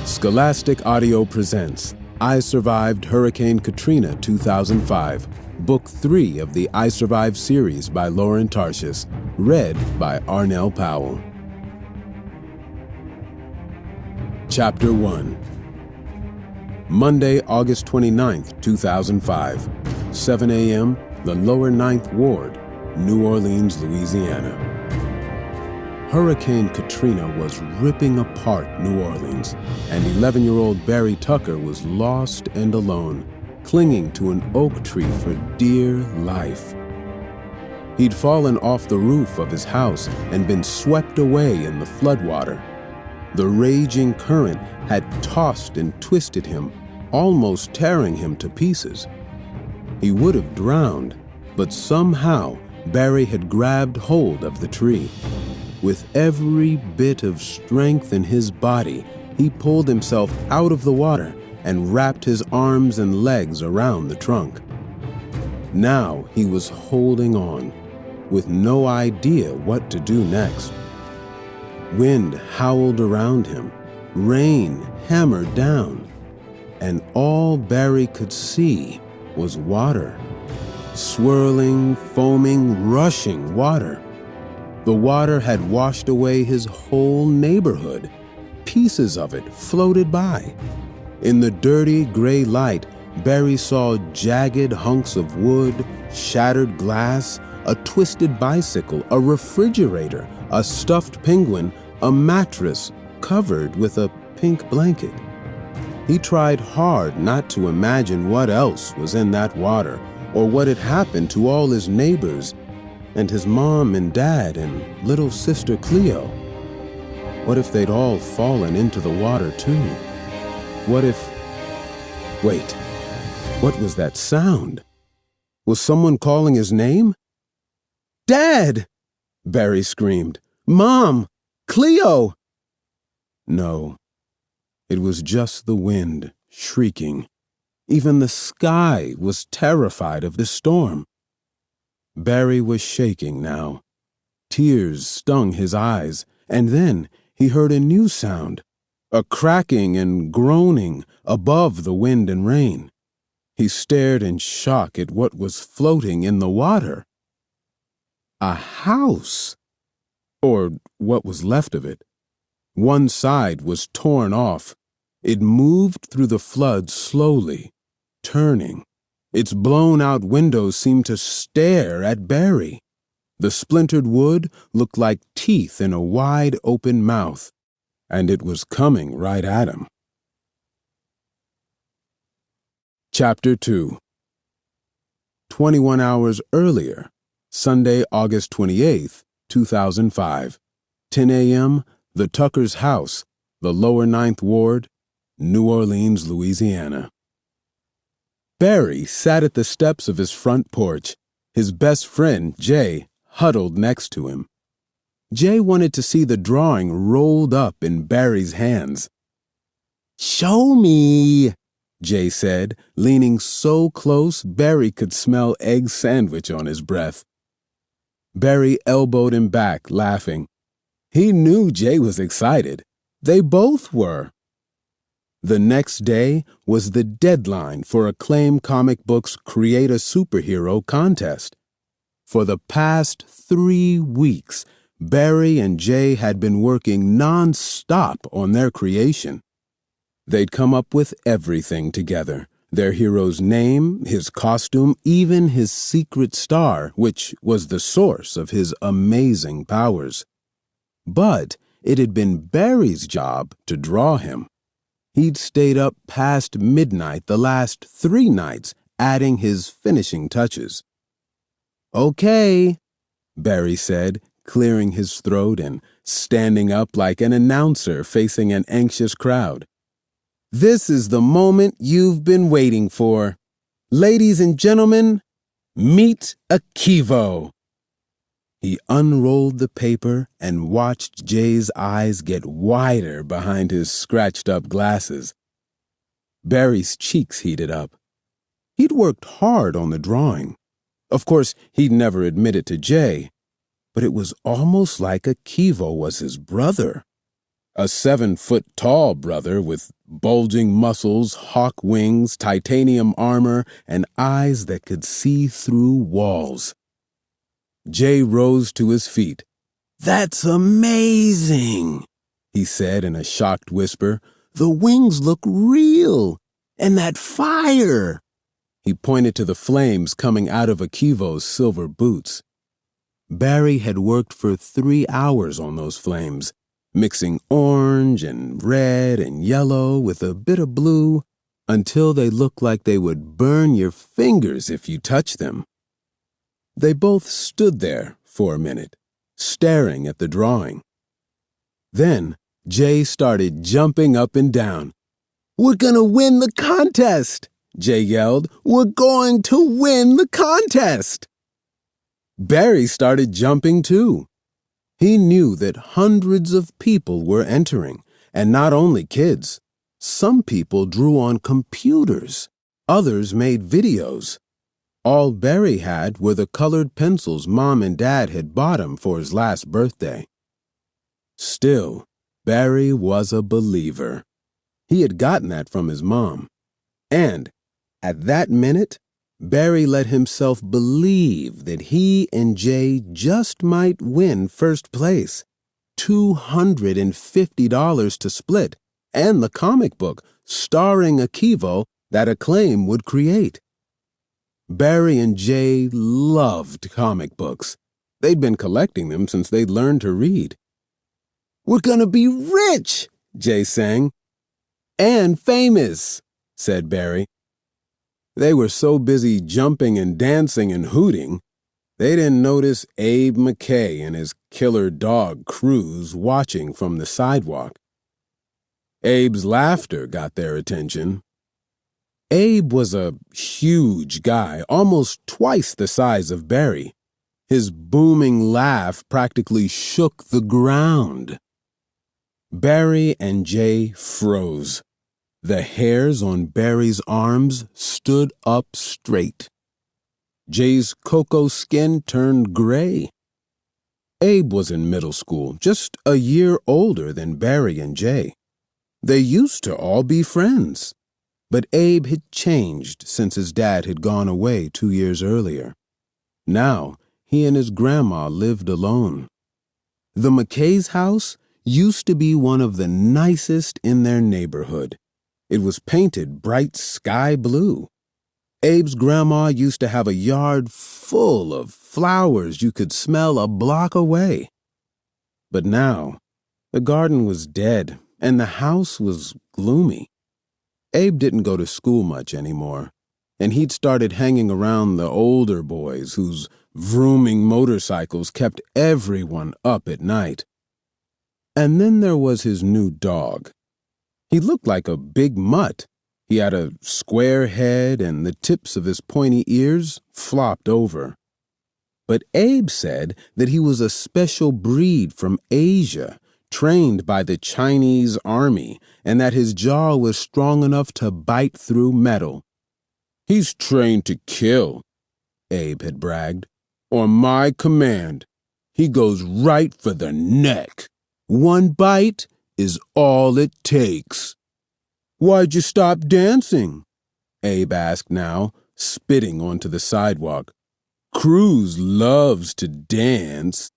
Scholastic Audio presents I Survived Hurricane Katrina 2005, Book 3 of the I Survived series by Lauren Tarshis, read by Arnell Powell. Chapter 1. Monday, August 29th, 2005, 7 a.m., the Lower Ninth Ward, New Orleans, Louisiana. Hurricane Katrina was ripping apart New Orleans, and 11-year-old Barry Tucker was lost and alone, clinging to an oak tree for dear life. He'd fallen off the roof of his house and been swept away in the floodwater. The raging current had tossed and twisted him, almost tearing him to pieces. He would have drowned, but somehow Barry had grabbed hold of the tree. With every bit of strength in his body, he pulled himself out of the water and wrapped his arms and legs around the trunk. Now he was holding on, with no idea what to do next. Wind howled around him, rain hammered down, and all Barry could see was water. Swirling, foaming, rushing water. The water had washed away his whole neighborhood. Pieces of it floated by. In the dirty gray light, Barry saw jagged hunks of wood, shattered glass, a twisted bicycle, a refrigerator, a stuffed penguin, a mattress covered with a pink blanket. He tried hard not to imagine what else was in that water or what had happened to all his neighbors and his mom and dad and little sister Cleo. What if they'd all fallen into the water too? What if... Wait, what was that sound? Was someone calling his name? "Dad!" Barry screamed. "Mom! Cleo!" No, it was just the wind shrieking. Even the sky was terrified of the storm. Barry was shaking now. Tears stung his eyes, and then he heard a new sound, a cracking and groaning above the wind and rain. He stared in shock at what was floating in the water. A house, or what was left of it. One side was torn off. It moved through the flood slowly, turning. Its blown-out windows seemed to stare at Barry. The splintered wood looked like teeth in a wide-open mouth, and it was coming right at him. Chapter 2. 21 hours earlier, Sunday, August 28th, 2005, 10 a.m., the Tucker's house, the Lower Ninth Ward, New Orleans, Louisiana. Barry sat at the steps of his front porch, his best friend, Jay, huddled next to him. Jay wanted to see the drawing rolled up in Barry's hands. "Show me," Jay said, leaning so close Barry could smell egg sandwich on his breath. Barry elbowed him back, laughing. He knew Jay was excited. They both were. The next day was the deadline for Acclaim Comic Books' Create a Superhero contest. For the past 3 weeks, Barry and Jay had been working non-stop on their creation. They'd come up with everything together. Their hero's name, his costume, even his secret star, which was the source of his amazing powers. But it had been Barry's job to draw him. He'd stayed up past midnight the last 3 nights, adding his finishing touches. "Okay," Barry said, clearing his throat and standing up like an announcer facing an anxious crowd. "This is the moment you've been waiting for. Ladies and gentlemen, meet Akivo." He unrolled the paper and watched Jay's eyes get wider behind his scratched-up glasses. Barry's cheeks heated up. He'd worked hard on the drawing. Of course, he'd never admit it to Jay. but it was almost like Akivo was his brother. A 7-foot-tall brother with bulging muscles, hawk wings, titanium armor, and eyes that could see through walls. Jay rose to his feet. "That's amazing," he said in a shocked whisper. "The wings look real. And that fire!" He pointed to the flames coming out of Akivo's silver boots. Barry had worked for 3 hours on those flames, mixing orange and red and yellow with a bit of blue until they looked like they would burn your fingers if you touched them. They both stood there for a minute, staring at the drawing. Then Jay started jumping up and down. "We're gonna win the contest!" Jay yelled. "We're going to win the contest!" Barry started jumping too. He knew that hundreds of people were entering, and not only kids. Some people drew on computers. Others made videos. All Barry had were the colored pencils Mom and Dad had bought him for his last birthday. Still, Barry was a believer. He had gotten that from his mom. And, at that minute, Barry let himself believe that he and Jay just might win first place, $250 to split, and the comic book starring Akivo that Acclaim would create. Barry and Jay loved comic books. They'd been collecting them since they'd learned to read. "We're gonna be rich," Jay sang. "And famous," said Barry. They were so busy jumping and dancing and hooting, they didn't notice Abe McKay and his killer dog, Cruz, watching from the sidewalk. Abe's laughter got their attention. Abe was a huge guy, almost twice the size of Barry. His booming laugh practically shook the ground. Barry and Jay froze. The hairs on Barry's arms stood up straight. Jay's cocoa skin turned gray. Abe was in middle school, just a year older than Barry and Jay. They used to all be friends. But Abe had changed since his dad had gone away 2 years earlier. Now, he and his grandma lived alone. The McKay's house used to be one of the nicest in their neighborhood. It was painted bright sky blue. Abe's grandma used to have a yard full of flowers you could smell a block away. But now, the garden was dead and the house was gloomy. Abe didn't go to school much anymore, and he'd started hanging around the older boys whose vrooming motorcycles kept everyone up at night. And then there was his new dog. He looked like a big mutt. He had a square head and the tips of his pointy ears flopped over. But Abe said that he was a special breed from Asia, trained by the Chinese army, and that his jaw was strong enough to bite through metal. "He's trained to kill," Abe had bragged. "On my command, he goes right for the neck. One bite is all it takes." "Why'd you stop dancing?" Abe asked now, spitting onto the sidewalk. "Cruz loves to dance."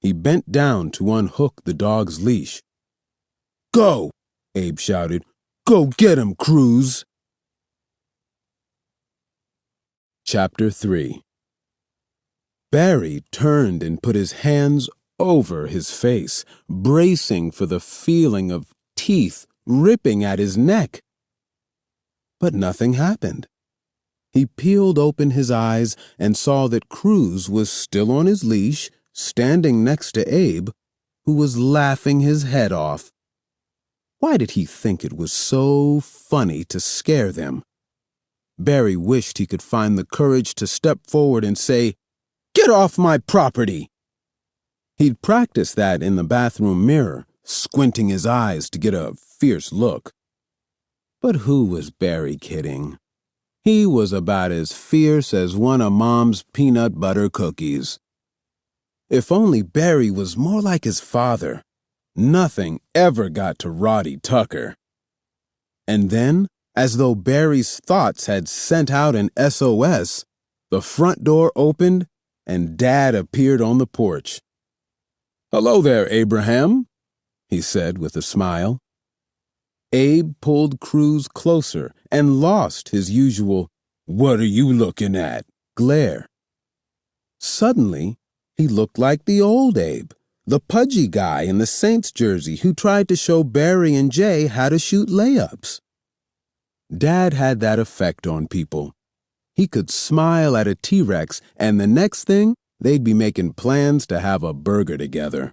He bent down to unhook the dog's leash. "Go!" Abe shouted. "Go get him, Cruz!" Chapter 3. Barry turned and put his hands over his face, bracing for the feeling of teeth ripping at his neck. But nothing happened. He peeled open his eyes and saw that Cruz was still on his leash, standing next to Abe, who was laughing his head off. Why did he think it was so funny to scare them? Barry wished he could find the courage to step forward and say, "Get off my property!" He'd practiced that in the bathroom mirror, squinting his eyes to get a fierce look. But who was Barry kidding? He was about as fierce as one of Mom's peanut butter cookies. If only Barry was more like his father. Nothing ever got to Roddy Tucker. And then, as though Barry's thoughts had sent out an SOS, the front door opened and Dad appeared on the porch. "Hello there, Abraham," he said with a smile. Abe pulled Cruz closer and lost his usual "what are you looking at?" glare. Suddenly, he looked like the old Abe, the pudgy guy in the Saints jersey who tried to show Barry and Jay how to shoot layups. Dad had that effect on people. He could smile at a T-Rex, and the next thing, they'd be making plans to have a burger together.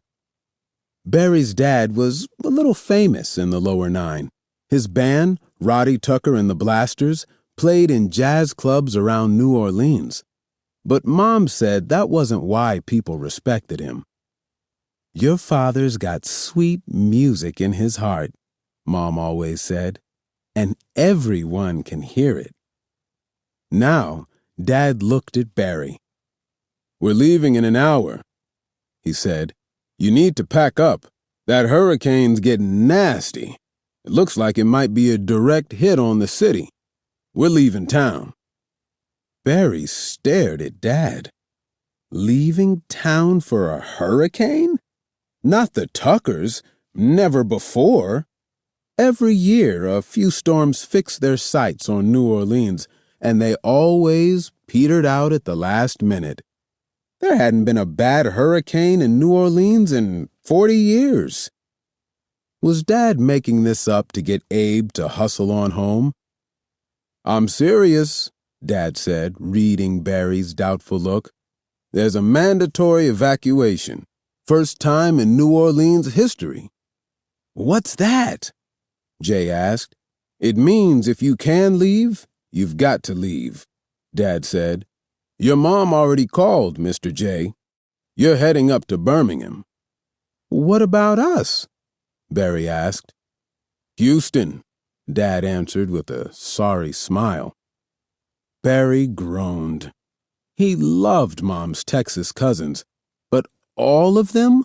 Barry's dad was a little famous in the lower nine. His band, Roddy Tucker and the Blasters, played in jazz clubs around New Orleans. But Mom said that wasn't why people respected him. "Your father's got sweet music in his heart," Mom always said, "and everyone can hear it." Now, Dad looked at Barry. "We're leaving in an hour," he said. "You need to pack up. That hurricane's getting nasty. It looks like it might be a direct hit on the city. We're leaving town." Barry stared at Dad. Leaving town for a hurricane? Not the Tuckers. Never before. Every year, a few storms fixed their sights on New Orleans, and they always petered out at the last minute. There hadn't been a bad hurricane in New Orleans in 40 years. Was Dad making this up to get Abe to hustle on home? "I'm serious," Dad said, reading Barry's doubtful look. "There's a mandatory evacuation. First time in New Orleans history." "What's that?" Jay asked. "It means if you can leave, you've got to leave," Dad said. "Your mom already called, Mr. J. You're heading up to Birmingham." "What about us?" Barry asked. "Houston," Dad answered with a sorry smile. Barry groaned. He loved Mom's Texas cousins, but all of them?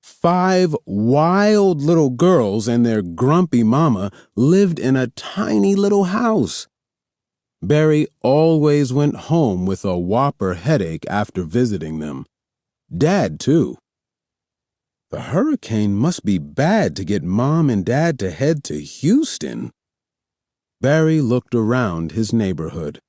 5 wild little girls and their grumpy mama lived in a tiny little house. Barry always went home with a whopper headache after visiting them. Dad, too. The hurricane must be bad to get Mom and Dad to head to Houston. Barry looked around his neighborhood.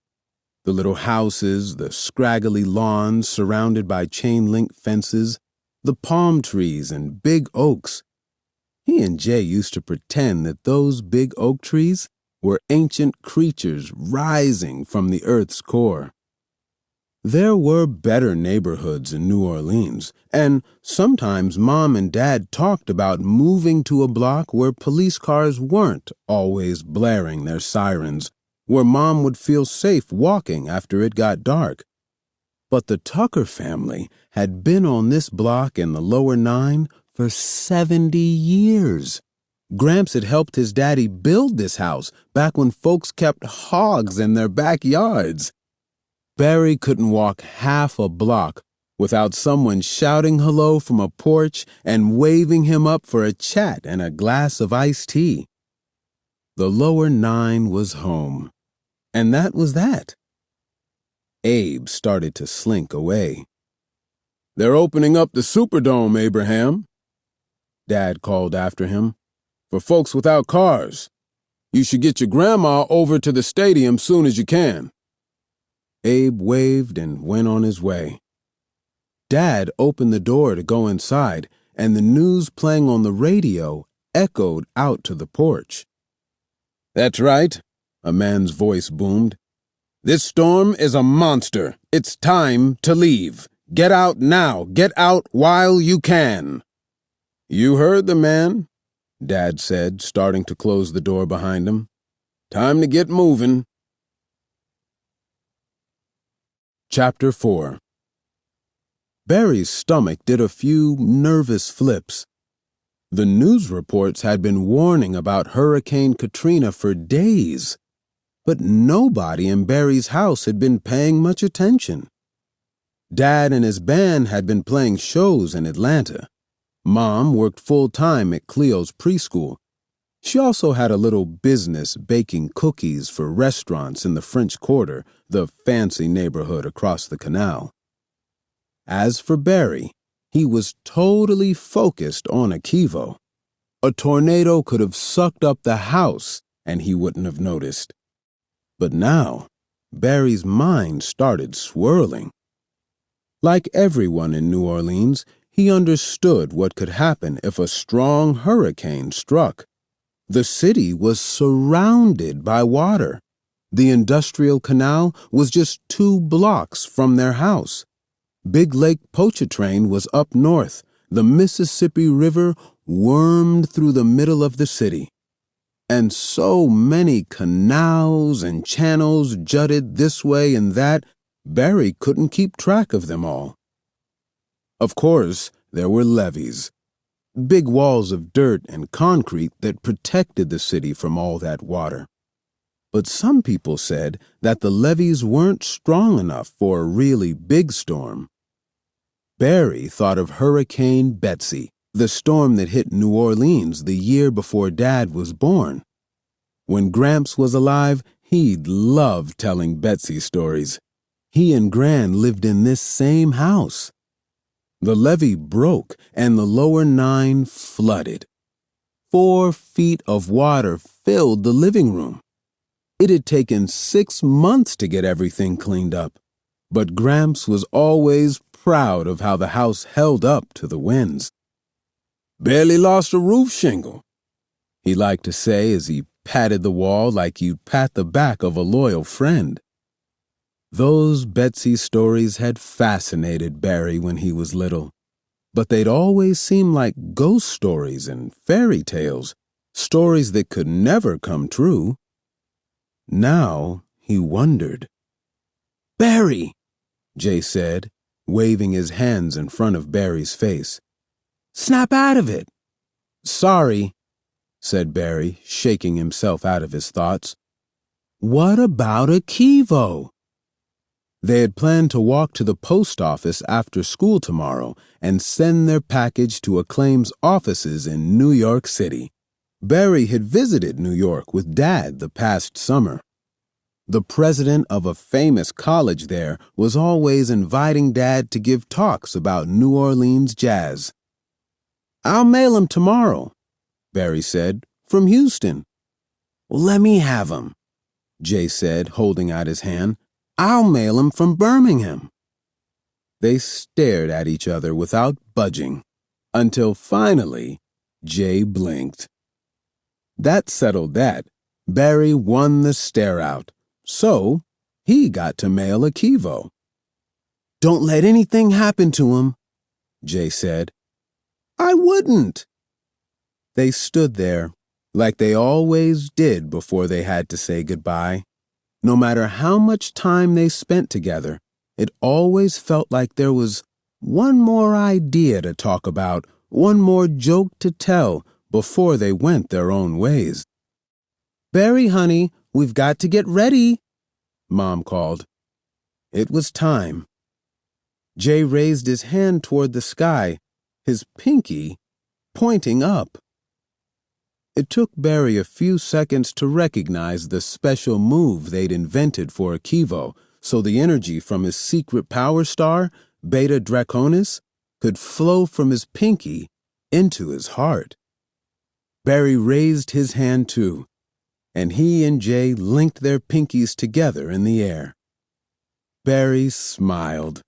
The little houses, the scraggly lawns surrounded by chain-link fences, the palm trees and big oaks. He and Jay used to pretend that those big oak trees were ancient creatures rising from the earth's core. There were better neighborhoods in New Orleans, and sometimes Mom and Dad talked about moving to a block where police cars weren't always blaring their sirens, where Mom would feel safe walking after it got dark. But the Tucker family had been on this block in the lower 9 for 70 years. Gramps had helped his daddy build this house back when folks kept hogs in their backyards. Barry couldn't walk half a block without someone shouting hello from a porch and waving him up for a chat and a glass of iced tea. The lower 9 was home, and that was that. Abe started to slink away. "They're opening up the Superdome, Abraham," Dad called after him, "for folks without cars. You should get your grandma over to the stadium soon as you can." Abe waved and went on his way. Dad opened the door to go inside, and the news playing on the radio echoed out to the porch. "That's right," a man's voice boomed. "This storm is a monster. It's time to leave. Get out now. Get out while you can." "You heard the man," Dad said, starting to close the door behind him. "Time to get moving." Chapter 4. Barry's stomach did a few nervous flips. The news reports had been warning about Hurricane Katrina for days, but nobody in Barry's house had been paying much attention. Dad and his band had been playing shows in Atlanta. Mom worked full-time at Cleo's preschool. She also had a little business baking cookies for restaurants in the French Quarter, the fancy neighborhood across the canal. As for Barry, he was totally focused on Akivo. A tornado could have sucked up the house and he wouldn't have noticed. But now, Barry's mind started swirling. Like everyone in New Orleans, he understood what could happen if a strong hurricane struck. The city was surrounded by water. The industrial canal was just 2 blocks from their house. Big Lake Pontchartrain was up north. The Mississippi River wormed through the middle of the city. And so many canals and channels jutted this way and that, Barry couldn't keep track of them all. Of course, there were levees. Big walls of dirt and concrete that protected the city from all that water. But some people said that the levees weren't strong enough for a really big storm. Barry thought of Hurricane Betsy, the storm that hit New Orleans the year before Dad was born. When Gramps was alive, he'd loved telling Betsy stories. He and Gran lived in this same house. The levee broke and the lower 9 flooded. 4 feet of water filled the living room. It had taken 6 months to get everything cleaned up, but Gramps was always proud of how the house held up to the winds. "Barely lost a roof shingle," he liked to say as he patted the wall like you'd pat the back of a loyal friend. Those Betsy stories had fascinated Barry when he was little, but they'd always seemed like ghost stories and fairy tales, stories that could never come true. Now he wondered. "Barry," Jay said, waving his hands in front of Barry's face. "Snap out of it." "Sorry," said Barry, shaking himself out of his thoughts. "What about Akivo?" They had planned to walk to the post office after school tomorrow and send their package to Acclaim's offices in New York City. Barry had visited New York with Dad the past summer. The president of a famous college there was always inviting Dad to give talks about New Orleans jazz. "I'll mail 'em tomorrow," Barry said, "from Houston." "Let me have 'em," Jay said, holding out his hand. "I'll mail 'em from Birmingham." They stared at each other without budging, until finally Jay blinked. That settled that. Barry won the stare-out, so he got to mail Akivo. "Don't let anything happen to him," Jay said. "I wouldn't." They stood there, like they always did before they had to say goodbye. No matter how much time they spent together, it always felt like there was one more idea to talk about, one more joke to tell before they went their own ways. "Barry, honey, we've got to get ready," Mom called. It was time. Jay raised his hand toward the sky, his pinky pointing up. It took Barry a few seconds to recognize the special move they'd invented for Akivo, so the energy from his secret power star, Beta Draconis, could flow from his pinky into his heart. Barry raised his hand too, and he and Jay linked their pinkies together in the air. Barry smiled.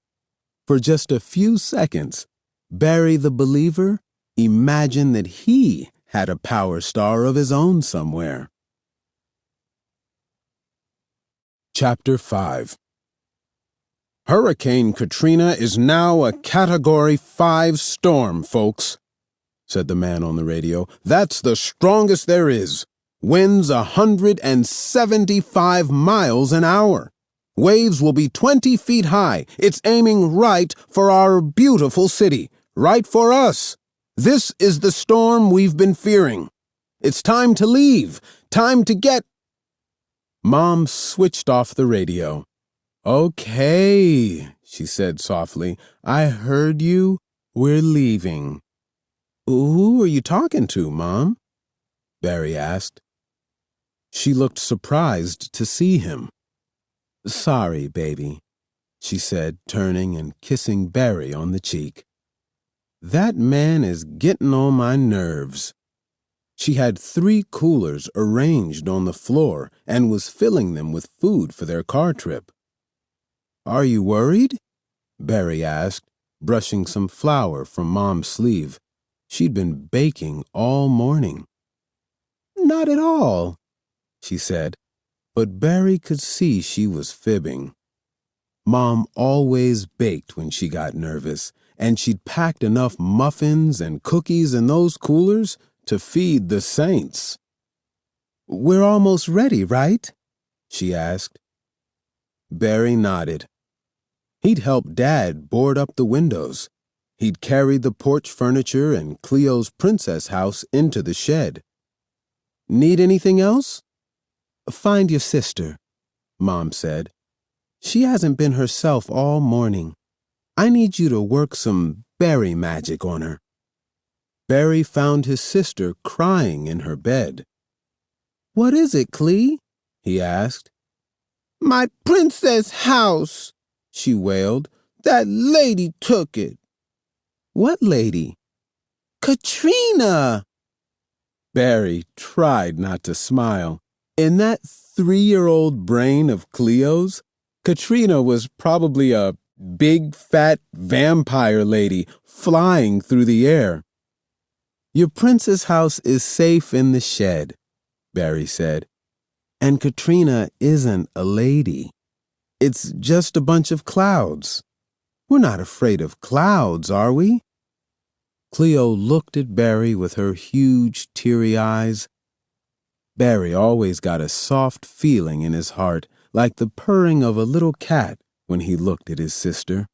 For just a few seconds, Barry the believer imagined that he had a power star of his own somewhere. Chapter 5. "Hurricane Katrina is now a Category 5 storm, folks," said the man on the radio. "That's the strongest there is. Winds 175 miles an hour. Waves will be 20 feet high. It's aiming right for our beautiful city, right for us. This is the storm we've been fearing. It's time to leave. Time to get—" Mom switched off the radio. "Okay," she said softly. "I heard you. We're leaving." "Who are you talking to, Mom?" Barry asked. She looked surprised to see him. "Sorry, baby," she said, turning and kissing Barry on the cheek. "That man is getting on my nerves." She had 3 coolers arranged on the floor and was filling them with food for their car trip. "Are you worried?" Barry asked, brushing some flour from Mom's sleeve. She'd been baking all morning. "Not at all," she said, but Barry could see she was fibbing. Mom always baked when she got nervous, and she'd packed enough muffins and cookies in those coolers to feed the saints. "We're almost ready, right?" she asked. Barry nodded. He'd helped Dad board up the windows. He'd carried the porch furniture and Cleo's princess house into the shed. "Need anything else?" "Find your sister," Mom said. "She hasn't been herself all morning. I need you to work some berry magic on her." Barry found his sister crying in her bed. "What is it, Clee?" he asked. "My princess house," she wailed. "That lady took it." "What lady?" "Katrina." Barry tried not to smile. In that 3-year-old brain of Cleo's, Katrina was probably a big, fat vampire lady flying through the air. "Your princess house is safe in the shed," Barry said. "And Katrina isn't a lady. It's just a bunch of clouds. We're not afraid of clouds, are we?" Cleo looked at Barry with her huge, teary eyes. Barry always got a soft feeling in his heart, like the purring of a little cat when he looked at his sister.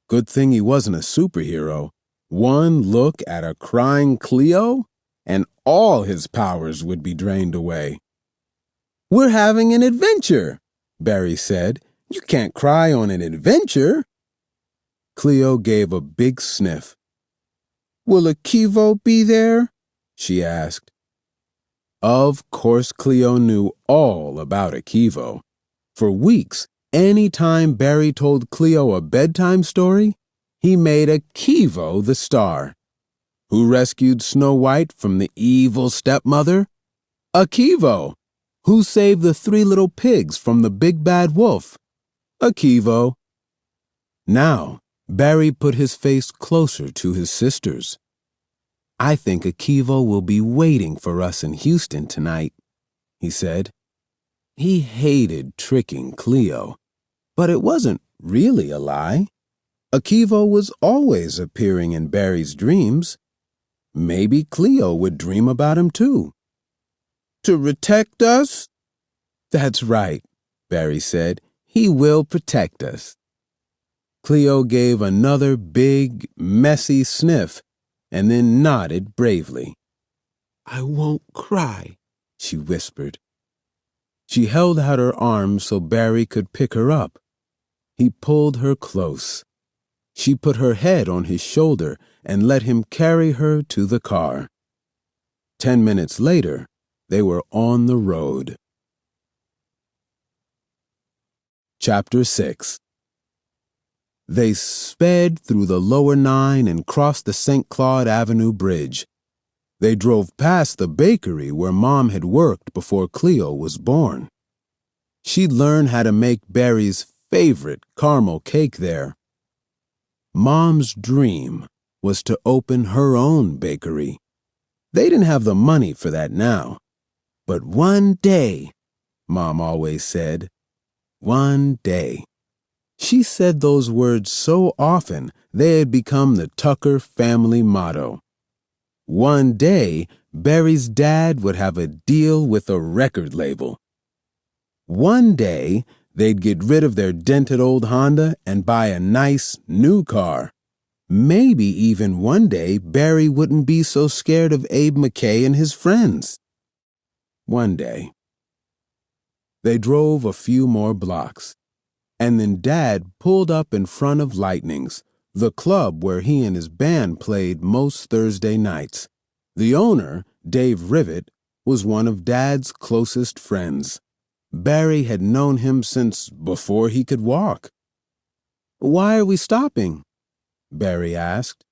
Good thing he wasn't a superhero. One look at a crying Cleo, and all his powers would be drained away. "We're having an adventure," Barry said. "You can't cry on an adventure." Cleo gave a big sniff. "Will a Kivo be there?" she asked. Of course, Cleo knew all about a Kivo. For weeks, any time Barry told Cleo a bedtime story, he made a Kivo the star. Who rescued Snow White from the evil stepmother? A Kivo. Who saved the 3 little pigs from the big bad wolf? A Kivo. Now, Barry put his face closer to his sister's. "I think a Kivo will be waiting for us in Houston tonight," he said. He hated tricking Cleo, but it wasn't really a lie. A Kivo was always appearing in Barry's dreams. Maybe Cleo would dream about him too. "To protect us?" "That's right," Barry said. "He will protect us." Cleo gave another big, messy sniff and then nodded bravely. "I won't cry," she whispered. She held out her arms so Barry could pick her up. He pulled her close. She put her head on his shoulder and let him carry her to the car. 10 minutes later, they were on the road. Chapter 6. They sped through the lower 9 and crossed the St. Claude Avenue Bridge. They drove past the bakery where Mom had worked before Cleo was born. She'd learned how to make Barry's favorite caramel cake there. Mom's dream was to open her own bakery. They didn't have the money for that now. But one day, Mom always said, one day. She said those words so often they had become the Tucker family motto. One day, Barry's dad would have a deal with a record label. One day, they'd get rid of their dented old Honda and buy a nice new car. Maybe even one day Barry wouldn't be so scared of Abe McKay and his friends. One day. They drove a few more blocks. And then Dad pulled up in front of Lightning's, the club where he and his band played most Thursday nights. The owner, Dave Rivet, was one of Dad's closest friends. Barry had known him since before he could walk. "Why are we stopping?" Barry asked.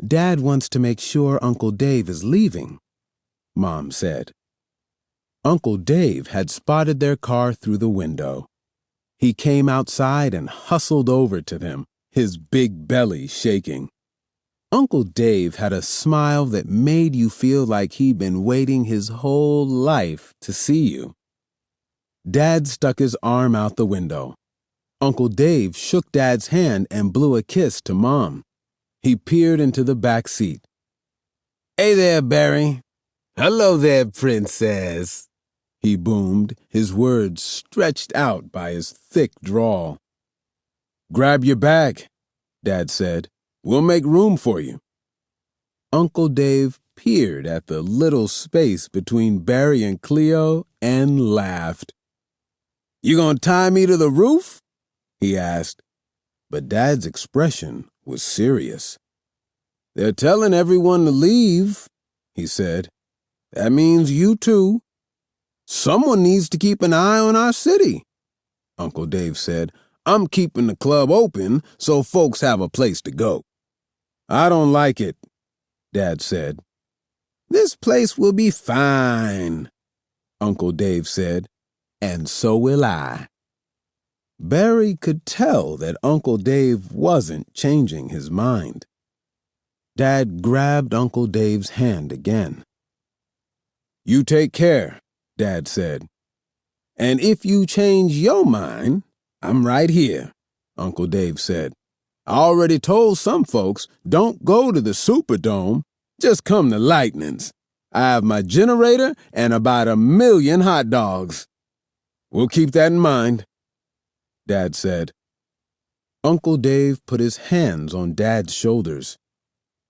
"Dad wants to make sure Uncle Dave is leaving," Mom said. Uncle Dave had spotted their car through the window. He came outside and hustled over to them, his big belly shaking. Uncle Dave had a smile that made you feel like he'd been waiting his whole life to see you. Dad stuck his arm out the window. Uncle Dave shook Dad's hand and blew a kiss to Mom. He peered into the back seat. "Hey there, Barry." "Hello there, Princess," he boomed, his words stretched out by his thick drawl. "Grab your bag," Dad said. "We'll make room for you." Uncle Dave peered at the little space between Barry and Cleo and laughed. "You gonna tie me to the roof?" he asked. But Dad's expression was serious. "They're telling everyone to leave," he said. "That means you too. Someone needs to keep an eye on our city," Uncle Dave said. "I'm keeping the club open so folks have a place to go." "I don't like it," Dad said. "This place will be fine," Uncle Dave said. "And so will I." Barry could tell that Uncle Dave wasn't changing his mind. Dad grabbed Uncle Dave's hand again. "You take care," Dad said. "And if you change your mind, I'm right here," Uncle Dave said. "I already told some folks, don't go to the Superdome, just come to Lightning's. I have my generator and about 1,000,000 hot dogs." "We'll keep that in mind," Dad said. Uncle Dave put his hands on Dad's shoulders.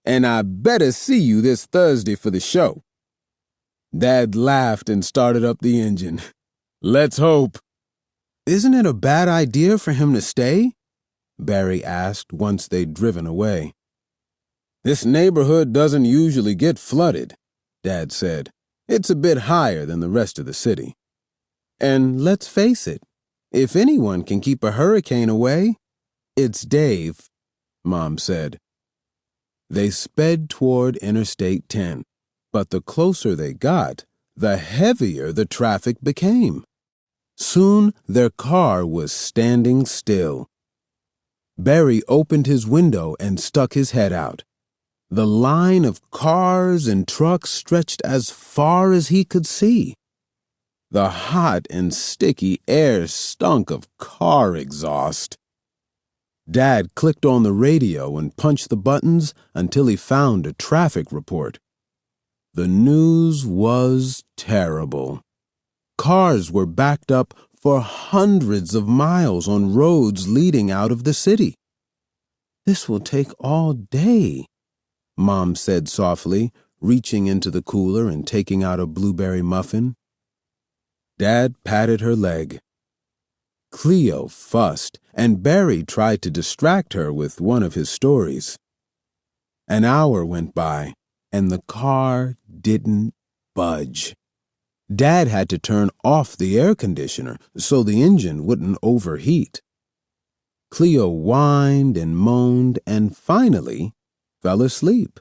"And I better see you this Thursday for the show." Dad laughed and started up the engine. "Let's hope." "Isn't it a bad idea for him to stay?" Barry asked once they'd driven away. "This neighborhood doesn't usually get flooded," Dad said. "It's a bit higher than the rest of the city. And let's face it, if anyone can keep a hurricane away, it's Dave," Mom said. They sped toward Interstate 10, but the closer they got, the heavier the traffic became. Soon their car was standing still. Barry opened his window and stuck his head out. The line of cars and trucks stretched as far as he could see. The hot and sticky air stunk of car exhaust. Dad clicked on the radio and punched the buttons until he found a traffic report. The news was terrible. Cars were backed up for hundreds of miles on roads leading out of the city. "This will take all day," Mom said softly, reaching into the cooler and taking out a blueberry muffin. Dad patted her leg. Cleo fussed, and Barry tried to distract her with one of his stories. An hour went by, and the car didn't budge. Dad had to turn off the air conditioner so the engine wouldn't overheat. Cleo whined and moaned and finally fell asleep.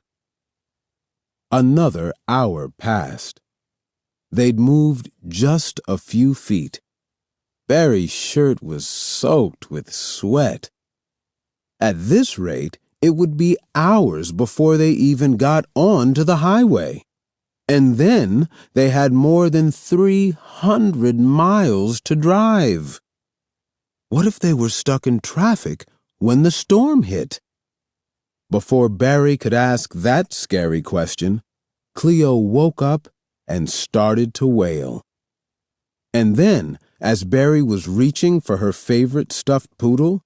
Another hour passed. They'd moved just a few feet. Barry's shirt was soaked with sweat. At this rate, it would be hours before they even got onto the highway. And then they had more than 300 miles to drive. What if they were stuck in traffic when the storm hit? Before Barry could ask that scary question, Cleo woke up and started to wail. And then, as Barry was reaching for her favorite stuffed poodle,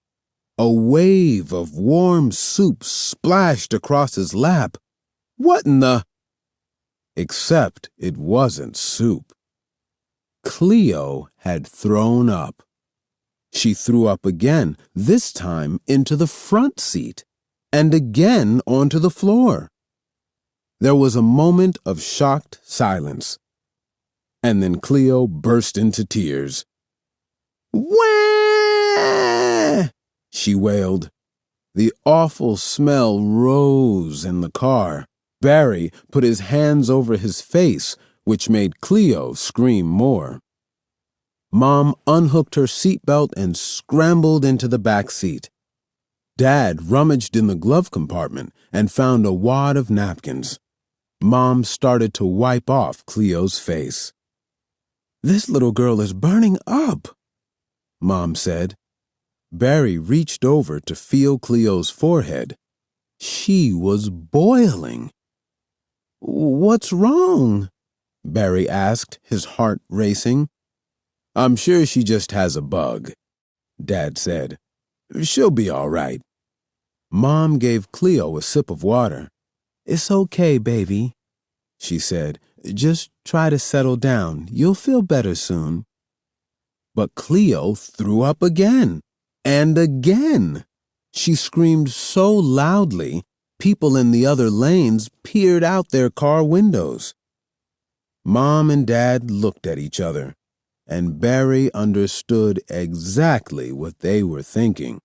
a wave of warm soup splashed across his lap. What in the... Except it wasn't soup. Cleo had thrown up. She threw up again, this time into the front seat, and again onto the floor. There was a moment of shocked silence, and then Cleo burst into tears. "Wah!" she wailed. The awful smell rose in the car. Barry put his hands over his face, which made Cleo scream more. Mom unhooked her seatbelt and scrambled into the back seat. Dad rummaged in the glove compartment and found a wad of napkins. Mom started to wipe off Cleo's face. "This little girl is burning up," Mom said. Barry reached over to feel Cleo's forehead. She was boiling. "What's wrong?" Barry asked, his heart racing. "I'm sure she just has a bug," Dad said. "She'll be all right." Mom gave Cleo a sip of water. "It's okay, baby," she said. "Just try to settle down. You'll feel better soon." But Cleo threw up again, and again. She screamed so loudly, people in the other lanes peered out their car windows. Mom and Dad looked at each other, and Barry understood exactly what they were thinking.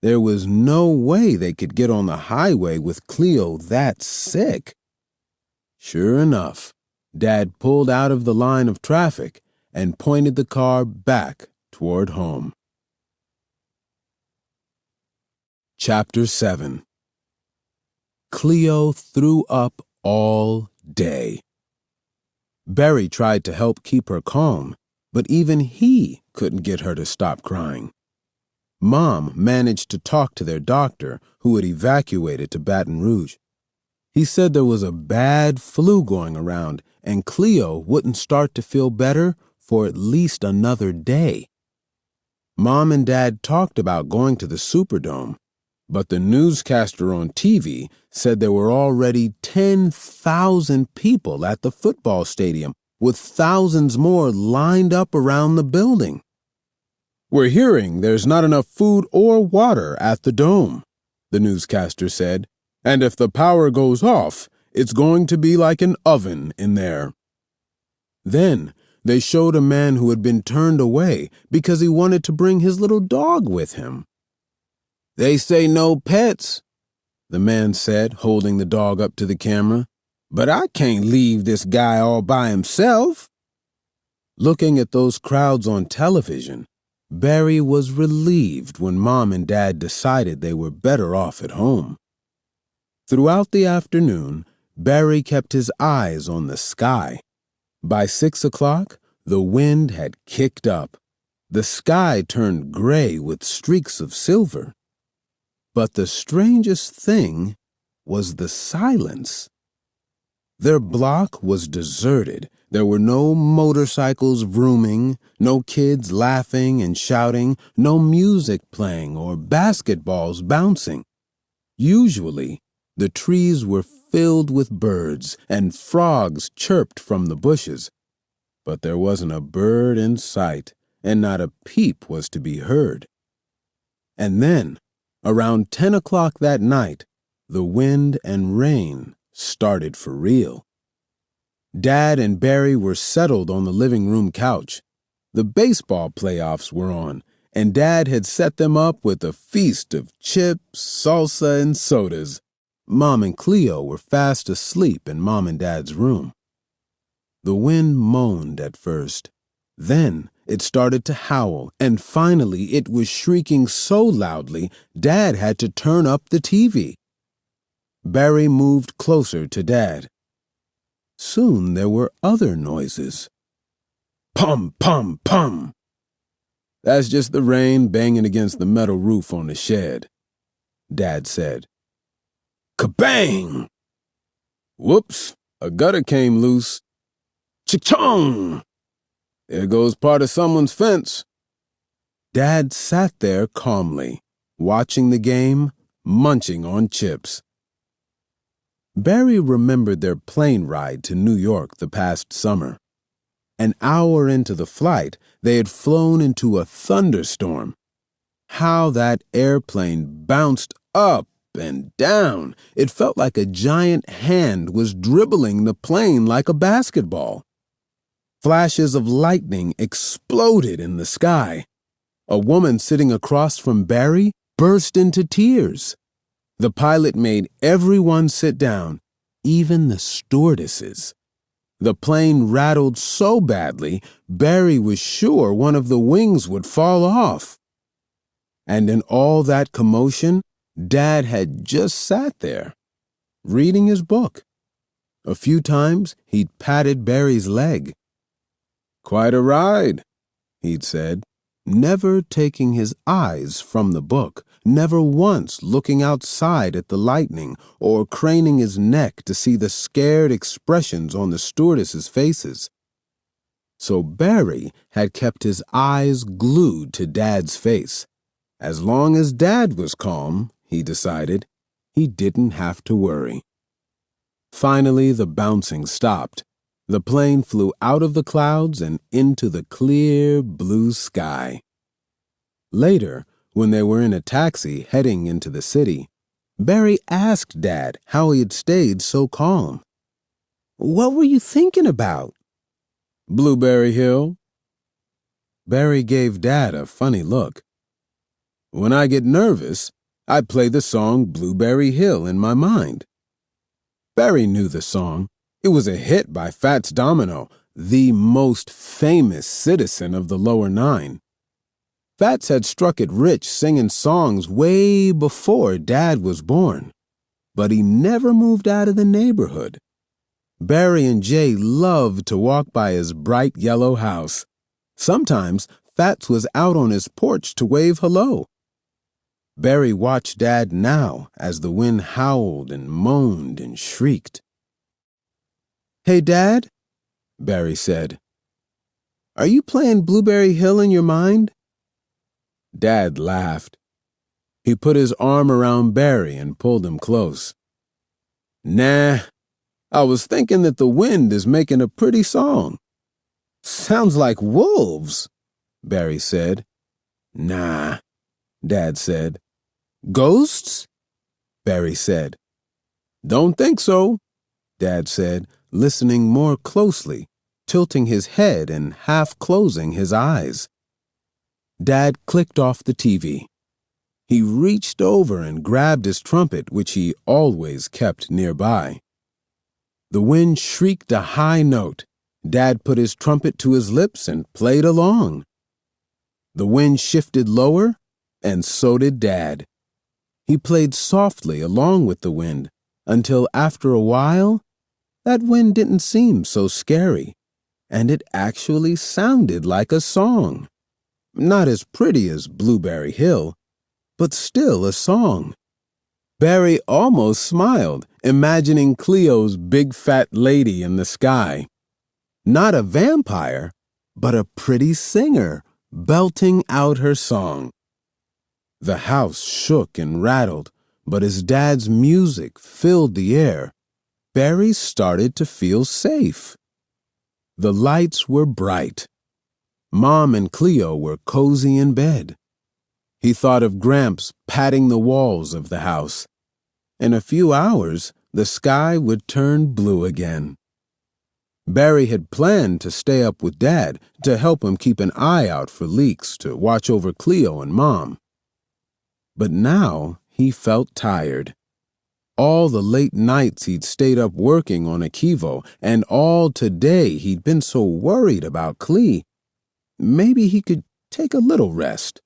There was no way they could get on the highway with Cleo that sick. Sure enough, Dad pulled out of the line of traffic and pointed the car back toward home. Chapter 7. Cleo threw up all day. Barry tried to help keep her calm, but even he couldn't get her to stop crying. Mom managed to talk to their doctor, who had evacuated to Baton Rouge. He said there was a bad flu going around, and Cleo wouldn't start to feel better for at least another day. Mom and Dad talked about going to the Superdome, but the newscaster on TV said there were already 10,000 people at the football stadium, with thousands more lined up around the building. "We're hearing there's not enough food or water at the dome," the newscaster said, "and if the power goes off, it's going to be like an oven in there." Then they showed a man who had been turned away because he wanted to bring his little dog with him. "They say no pets," the man said, holding the dog up to the camera, "but I can't leave this guy all by himself." Looking at those crowds on television, Barry was relieved when Mom and Dad decided they were better off at home. Throughout the afternoon, Barry kept his eyes on the sky. By 6 o'clock, the wind had kicked up. The sky turned gray with streaks of silver. But the strangest thing was the silence. Their block was deserted. There were no motorcycles vrooming, no kids laughing and shouting, no music playing or basketballs bouncing. Usually, the trees were filled with birds and frogs chirped from the bushes. But there wasn't a bird in sight, and not a peep was to be heard. And then, around 10 o'clock that night, the wind and rain started for real. Dad and Barry were settled on the living room couch. The baseball playoffs were on, and Dad had set them up with a feast of chips, salsa, and sodas. Mom and Cleo were fast asleep in Mom and Dad's room. The wind moaned at first. Then it started to howl, and finally it was shrieking so loudly Dad had to turn up the TV. Barry moved closer to Dad. Soon there were other noises. Pum, pum, pum. "That's just the rain banging against the metal roof on the shed," Dad said. Kabang! Whoops, a gutter came loose. Cha-chong! There goes part of someone's fence. Dad sat there calmly, watching the game, munching on chips. Barry remembered their plane ride to New York the past summer. An hour into the flight, they had flown into a thunderstorm. How that airplane bounced up and down! It felt like a giant hand was dribbling the plane like a basketball. Flashes of lightning exploded in the sky. A woman sitting across from Barry burst into tears. The pilot made everyone sit down, even the stewardesses. The plane rattled so badly, Barry was sure one of the wings would fall off. And in all that commotion, Dad had just sat there, reading his book. A few times, he'd patted Barry's leg. "Quite a ride," he'd said, never taking his eyes from the book, never once looking outside at the lightning or craning his neck to see the scared expressions on the stewardesses' faces. So Barry had kept his eyes glued to Dad's face. As long as Dad was calm, he decided, he didn't have to worry. Finally, the bouncing stopped. The plane flew out of the clouds and into the clear blue sky. Later, when they were in a taxi heading into the city, Barry asked Dad how he had stayed so calm. "What were you thinking about?" "Blueberry Hill." Barry gave Dad a funny look. "When I get nervous, I play the song Blueberry Hill in my mind." Barry knew the song. It was a hit by Fats Domino, the most famous citizen of the Lower Nine. Fats had struck it rich singing songs way before Dad was born, but he never moved out of the neighborhood. Barry and Jay loved to walk by his bright yellow house. Sometimes Fats was out on his porch to wave hello. Barry watched Dad now as the wind howled and moaned and shrieked. "Hey, Dad," Barry said, "are you playing Blueberry Hill in your mind?" Dad laughed. He put his arm around Barry and pulled him close. "Nah, I was thinking that the wind is making a pretty song." "Sounds like wolves," Barry said. "Nah," Dad said. "Ghosts?" Barry said. "Don't think so," Dad said, listening more closely, tilting his head and half closing his eyes. Dad clicked off the TV. He reached over and grabbed his trumpet, which he always kept nearby. The wind shrieked a high note. Dad put his trumpet to his lips and played along. The wind shifted lower, and so did Dad. He played softly along with the wind until after a while, that wind didn't seem so scary, and it actually sounded like a song. Not as pretty as Blueberry Hill, but still a song. Barry almost smiled, imagining Cleo's big fat lady in the sky. Not a vampire, but a pretty singer, belting out her song. The house shook and rattled, but as Dad's music filled the air, Barry started to feel safe. The lights were bright. Mom and Cleo were cozy in bed. He thought of Gramps patting the walls of the house. In a few hours, the sky would turn blue again. Barry had planned to stay up with Dad to help him keep an eye out for leaks to watch over Cleo and Mom. But now he felt tired. All the late nights he'd stayed up working on Akivo, and all today he'd been so worried about Clee. Maybe he could take a little rest.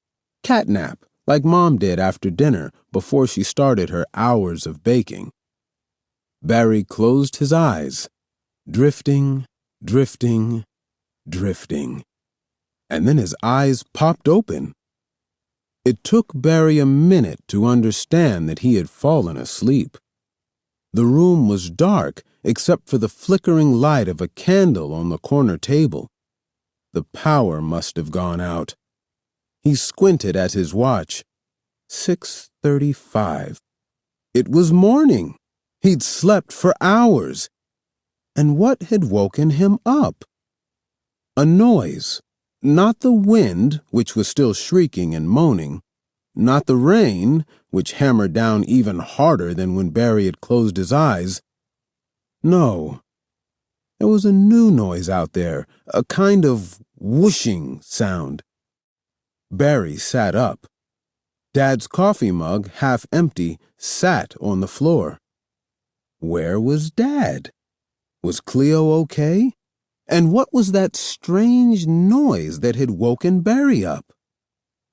Catnap, like Mom did after dinner before she started her hours of baking. Barry closed his eyes, drifting, drifting, drifting. And then his eyes popped open. It took Barry a minute to understand that he had fallen asleep. The room was dark except for the flickering light of a candle on the corner table. The power must have gone out. He squinted at his watch. 6:35. It was morning. He'd slept for hours. And what had woken him up? A noise. Not the wind, which was still shrieking and moaning. Not the rain, which hammered down even harder than when Barry had closed his eyes. No. There was a new noise out there, a kind of whooshing sound. Barry sat up. Dad's coffee mug, half empty, sat on the floor. Where was Dad? Was Cleo okay? And what was that strange noise that had woken Barry up?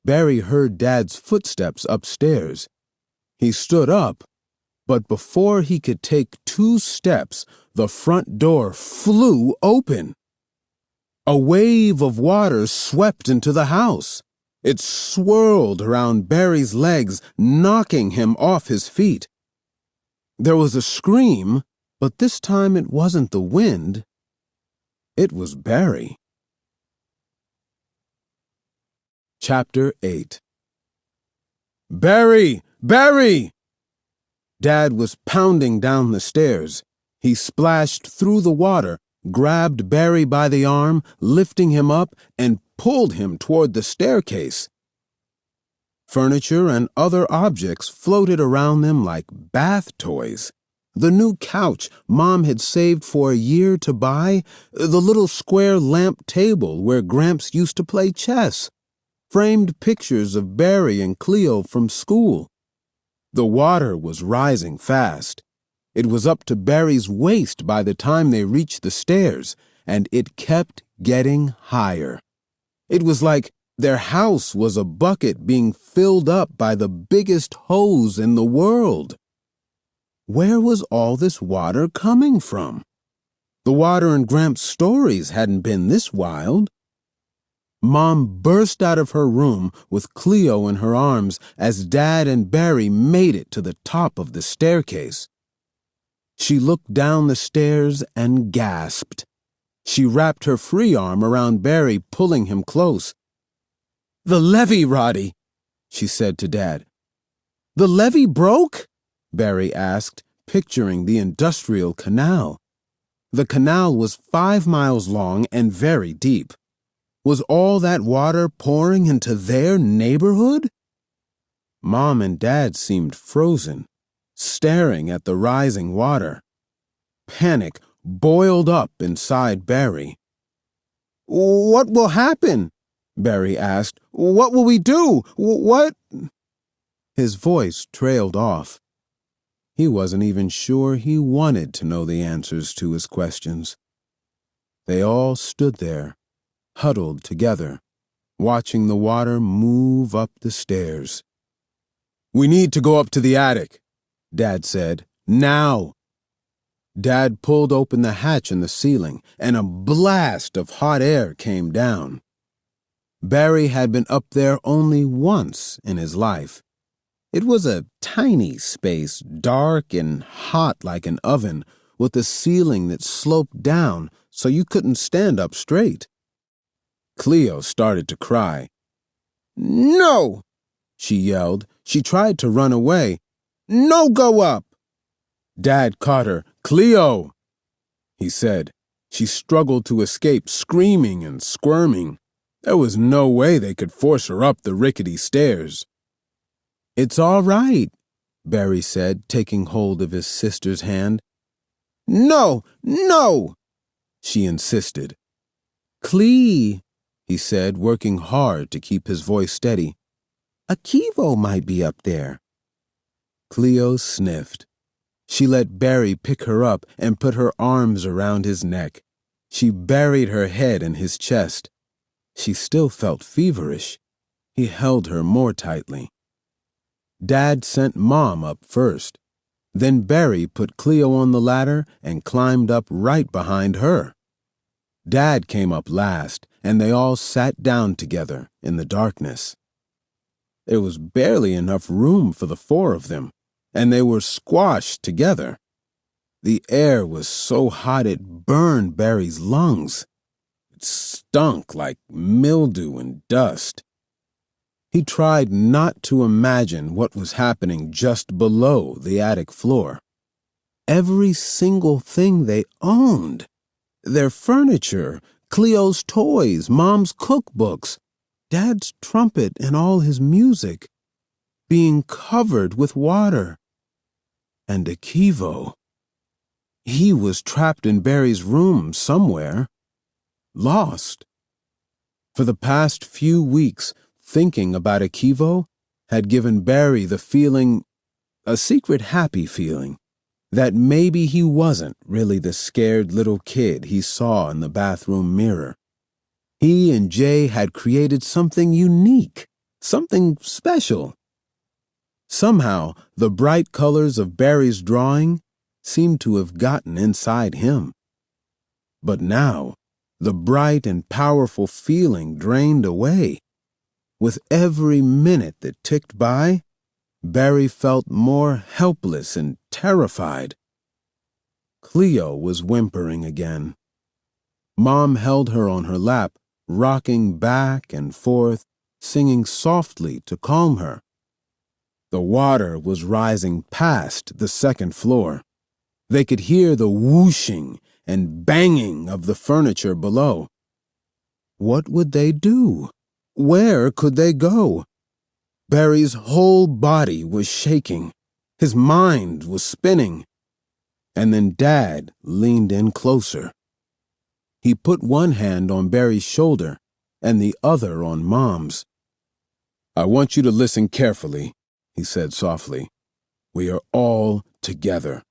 Barry heard Dad's footsteps upstairs. He stood up, but before he could take 2 steps, the front door flew open. A wave of water swept into the house. It swirled around Barry's legs, knocking him off his feet. There was a scream, but this time it wasn't the wind. It was Barry. Chapter 8. Barry! Barry! Dad was pounding down the stairs. He splashed through the water, grabbed Barry by the arm, lifting him up, and pulled him toward the staircase. Furniture and other objects floated around them like bath toys. The new couch Mom had saved for a year to buy, the little square lamp table where Gramps used to play chess, framed pictures of Barry and Cleo from school. The water was rising fast. It was up to Barry's waist by the time they reached the stairs, and it kept getting higher. It was like their house was a bucket being filled up by the biggest hose in the world. Where was all this water coming from? The water in Gramps' stories hadn't been this wild. Mom burst out of her room with Cleo in her arms as Dad and Barry made it to the top of the staircase. She looked down the stairs and gasped. She wrapped her free arm around Barry, pulling him close. "The levee, Roddy," she said to Dad. "The levee broke?" Barry asked, picturing the industrial canal. The canal was 5 miles long and very deep. Was all that water pouring into their neighborhood? Mom and Dad seemed frozen, staring at the rising water. Panic boiled up inside Barry. "What will happen?" Barry asked. "What will we do? What?" His voice trailed off. He wasn't even sure he wanted to know the answers to his questions. They all stood there, huddled together, watching the water move up the stairs. "We need to go up to the attic," Dad said. "Now!" Dad pulled open the hatch in the ceiling, and a blast of hot air came down. Barry had been up there only once in his life. It was a tiny space, dark and hot like an oven, with a ceiling that sloped down so you couldn't stand up straight. Cleo started to cry. "No!" she yelled. She tried to run away. "No, go up!" Dad caught her. "Cleo!" he said. She struggled to escape, screaming and squirming. There was no way they could force her up the rickety stairs. "It's all right," Barry said, taking hold of his sister's hand. "No, no!" she insisted. "Clee," he said, working hard to keep his voice steady. "Akivo might be up there." Cleo sniffed. She let Barry pick her up and put her arms around his neck. She buried her head in his chest. She still felt feverish. He held her more tightly. Dad sent Mom up first. Then Barry put Cleo on the ladder and climbed up right behind her. Dad came up last, and they all sat down together in the darkness. There was barely enough room for the 4 of them, and they were squashed together. The air was so hot it burned Barry's lungs. It stunk like mildew and dust. He tried not to imagine what was happening just below the attic floor. Every single thing they owned, their furniture, Cleo's toys, Mom's cookbooks, Dad's trumpet and all his music, being covered with water. And Akivo. He was trapped in Barry's room somewhere, lost. For the past few weeks, thinking about Akivo had given Barry the feeling, a secret happy feeling, that maybe he wasn't really the scared little kid he saw in the bathroom mirror. He and Jay had created something unique, something special. Somehow, the bright colors of Barry's drawing seemed to have gotten inside him. But now, the bright and powerful feeling drained away. With every minute that ticked by, Barry felt more helpless and terrified. Cleo was whimpering again. Mom held her on her lap, rocking back and forth, singing softly to calm her. The water was rising past the second floor. They could hear the whooshing and banging of the furniture below. What would they do? Where could they go? Barry's whole body was shaking. His mind was spinning. And then Dad leaned in closer. He put one hand on Barry's shoulder and the other on Mom's. "I want you to listen carefully," he said softly. "We are all together.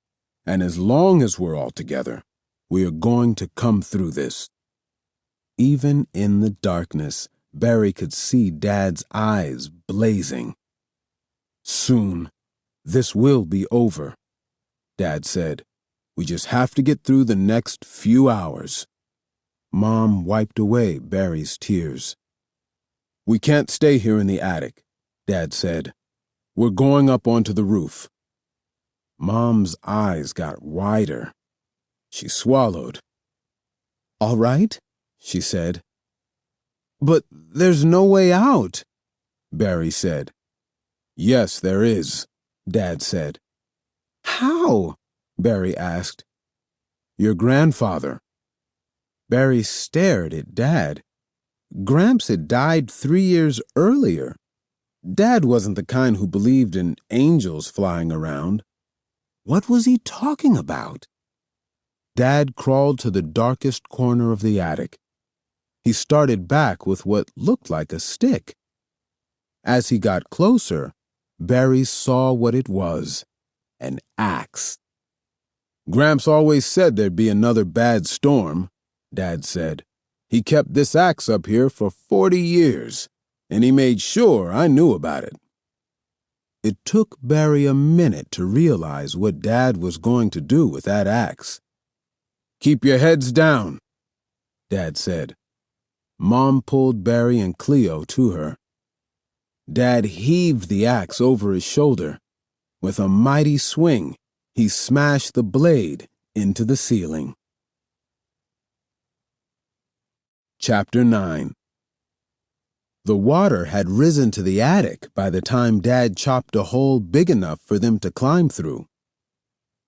And as long as we're all together, we are going to come through this." Even in the darkness, Barry could see Dad's eyes blazing. "Soon, this will be over," Dad said. "We just have to get through the next few hours." Mom wiped away Barry's tears. "We can't stay here in the attic," Dad said. "We're going up onto the roof." Mom's eyes got wider. She swallowed. "All right," she said. "But there's no way out," Barry said. "Yes, there is," Dad said. "How?" Barry asked. "Your grandfather." Barry stared at Dad. Gramps had died 3 years earlier. Dad wasn't the kind who believed in angels flying around. What was he talking about? Dad crawled to the darkest corner of the attic. He started back with what looked like a stick. As he got closer, Barry saw what it was, an axe. "Gramps always said there'd be another bad storm," Dad said. "He kept this axe up here for 40 years, and he made sure I knew about it." It took Barry a minute to realize what Dad was going to do with that axe. "Keep your heads down," Dad said. Mom pulled Barry and Cleo to her. Dad heaved the axe over his shoulder. With a mighty swing, he smashed the blade into the ceiling. Chapter 9. The water had risen to the attic by the time Dad chopped a hole big enough for them to climb through.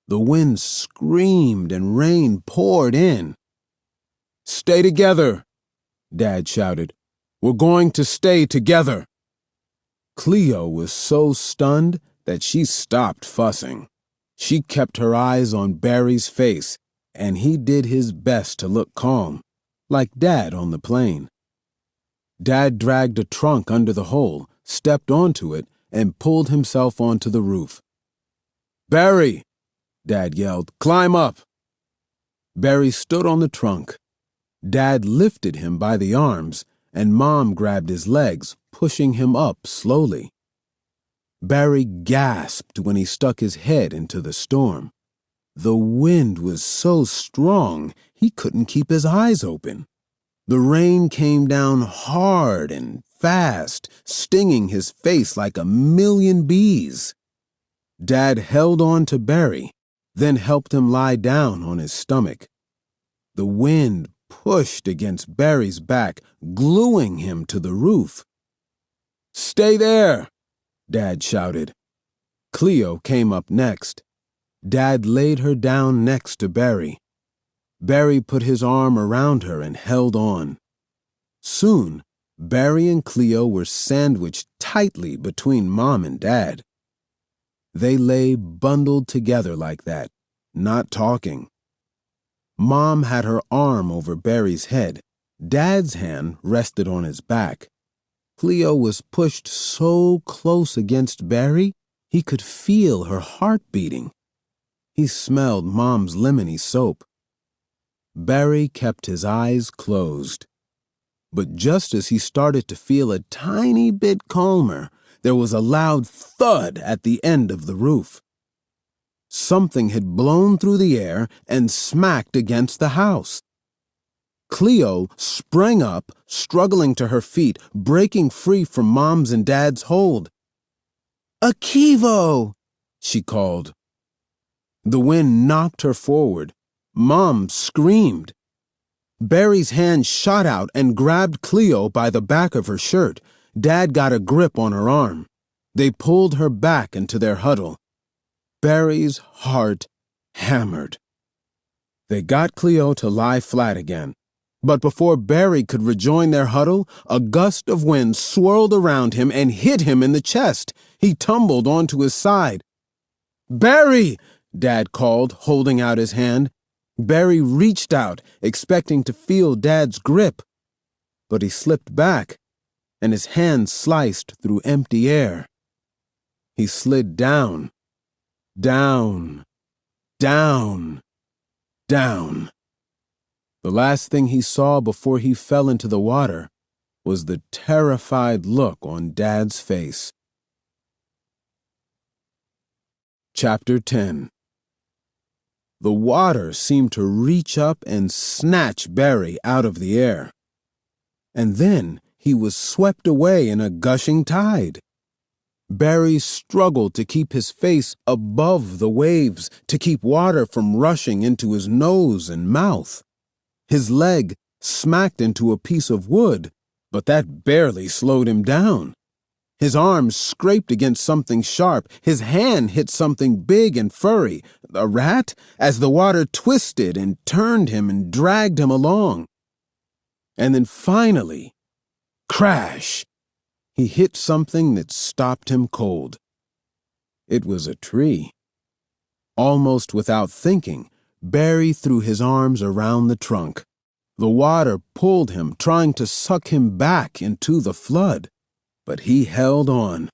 The wind screamed and rain poured in. "Stay together," Dad shouted. "We're going to stay together." Cleo was so stunned that she stopped fussing. She kept her eyes on Barry's face, and he did his best to look calm, like Dad on the plane. Dad dragged a trunk under the hole, stepped onto it, and pulled himself onto the roof. "Barry!" Dad yelled. "Climb up!" Barry stood on the trunk. Dad lifted him by the arms, and Mom grabbed his legs, pushing him up slowly. Barry gasped when he stuck his head into the storm. The wind was so strong he couldn't keep his eyes open. The rain came down hard and fast, stinging his face like a million bees. Dad held on to Barry, then helped him lie down on his stomach. The wind pushed against Barry's back, gluing him to the roof. "Stay there!" Dad shouted. Cleo came up next. Dad laid her down next to Barry. Barry put his arm around her and held on. Soon, Barry and Cleo were sandwiched tightly between Mom and Dad. They lay bundled together like that, not talking. Mom had her arm over Barry's head. Dad's hand rested on his back. Cleo was pushed so close against Barry, he could feel her heart beating. He smelled Mom's lemony soap. Barry kept his eyes closed. But just as he started to feel a tiny bit calmer, there was a loud thud at the end of the roof. Something had blown through the air and smacked against the house. Cleo sprang up, struggling to her feet, breaking free from Mom's and Dad's hold. "Akivo!" she called. The wind knocked her forward. Mom screamed. Barry's hand shot out and grabbed Cleo by the back of her shirt. Dad got a grip on her arm. They pulled her back into their huddle. Barry's heart hammered. They got Cleo to lie flat again. But before Barry could rejoin their huddle, a gust of wind swirled around him and hit him in the chest. He tumbled onto his side. "Barry!" Dad called, holding out his hand. Barry reached out, expecting to feel Dad's grip. But he slipped back, and his hand sliced through empty air. He slid down, down, down, down. The last thing he saw before he fell into the water was the terrified look on Dad's face. Chapter 10. The water seemed to reach up and snatch Barry out of the air. And then he was swept away in a gushing tide. Barry struggled to keep his face above the waves, to keep water from rushing into his nose and mouth. His leg smacked into a piece of wood, but that barely slowed him down. His arm scraped against something sharp. His hand hit something big and furry, a rat, as the water twisted and turned him and dragged him along. And then finally, crash! He hit something that stopped him cold. It was a tree. Almost without thinking, Barry threw his arms around the trunk. The water pulled him, trying to suck him back into the flood. But he held on.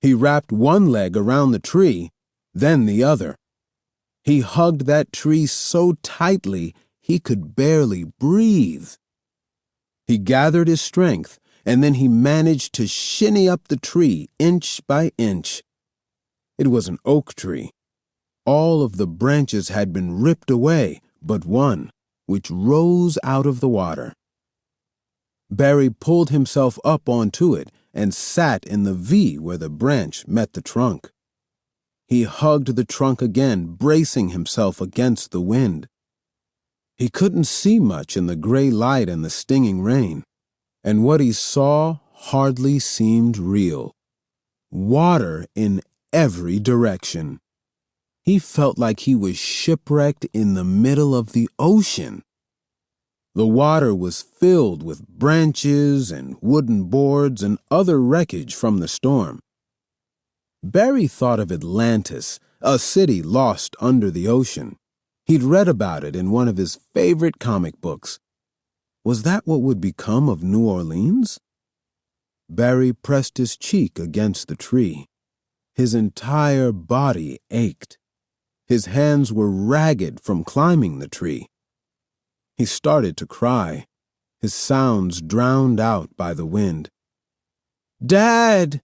He wrapped one leg around the tree, then the other. He hugged that tree so tightly he could barely breathe. He gathered his strength, and then he managed to shinny up the tree inch by inch. It was an oak tree. All of the branches had been ripped away, but one, which rose out of the water. Barry pulled himself up onto it and sat in the V where the branch met the trunk. He hugged the trunk again, bracing himself against the wind. He couldn't see much in the gray light and the stinging rain, and what he saw hardly seemed real. Water in every direction. He felt like he was shipwrecked in the middle of the ocean. The water was filled with branches and wooden boards and other wreckage from the storm. Barry thought of Atlantis, a city lost under the ocean. He'd read about it in one of his favorite comic books. Was that what would become of New Orleans? Barry pressed his cheek against the tree. His entire body ached. His hands were ragged from climbing the tree. He started to cry, his sounds drowned out by the wind. "Dad!"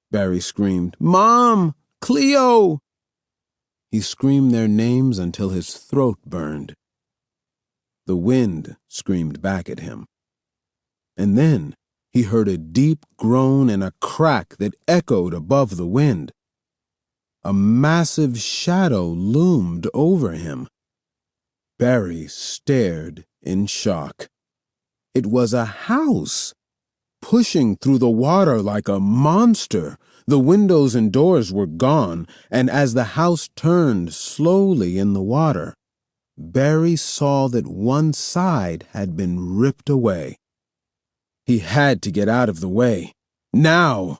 Barry screamed. "Mom! Cleo!" He screamed their names until his throat burned. The wind screamed back at him. And then he heard a deep groan and a crack that echoed above the wind. A massive shadow loomed over him. Barry stared in shock. It was a house, pushing through the water like a monster. The windows and doors were gone, and as the house turned slowly in the water, Barry saw that one side had been ripped away. He had to get out of the way. Now!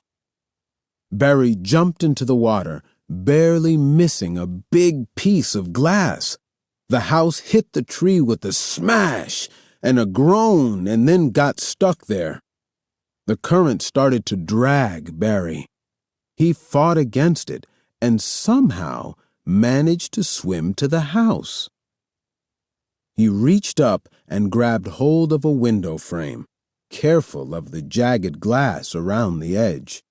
Barry jumped into the water, barely missing a big piece of glass. The house hit the tree with a smash and a groan and then got stuck there. The current started to drag Barry. He fought against it and somehow managed to swim to the house. He reached up and grabbed hold of a window frame, careful of the jagged glass around the edge.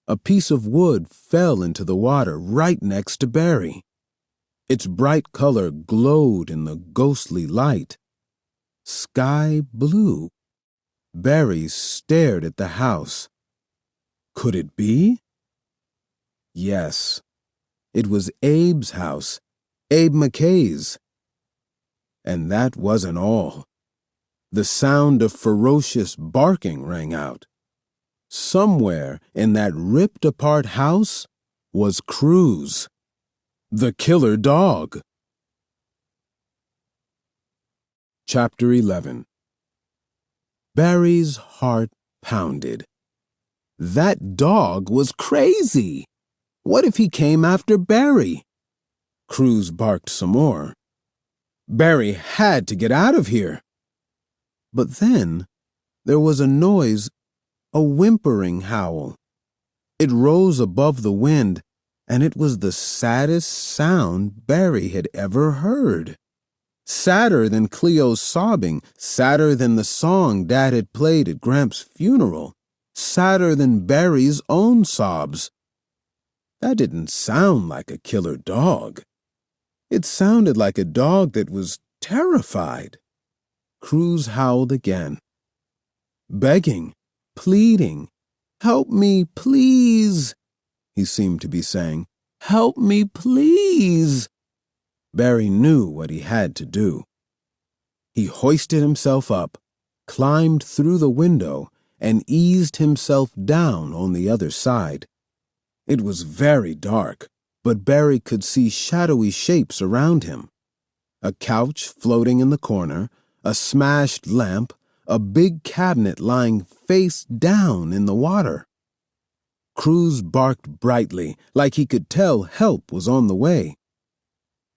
A piece of wood fell into the water right next to Barry. Its bright color glowed in the ghostly light. Sky blue. Barry stared at the house. Could it be? Yes. It was Abe's house, Abe McKay's. And that wasn't all. The sound of ferocious barking rang out. Somewhere in that ripped-apart house was Cruz, the killer dog. Chapter 11. Barry's heart pounded. That dog was crazy. What if he came after Barry? Cruz barked some more. Barry had to get out of here. But then there was a noise, a whimpering howl. It rose above the wind, and it was the saddest sound Barry had ever heard. Sadder than Cleo's sobbing, sadder than the song Dad had played at Gramps' funeral, sadder than Barry's own sobs. That didn't sound like a killer dog. It sounded like a dog that was terrified. Cruz howled again, begging, pleading. "Help me, please," he seemed to be saying. "Help me, please." Barry knew what he had to do. He hoisted himself up, climbed through the window, and eased himself down on the other side. It was very dark, but Barry could see shadowy shapes around him. A couch floating in the corner, a smashed lamp, a big cabinet lying face down in the water. Cruz barked brightly, like he could tell help was on the way.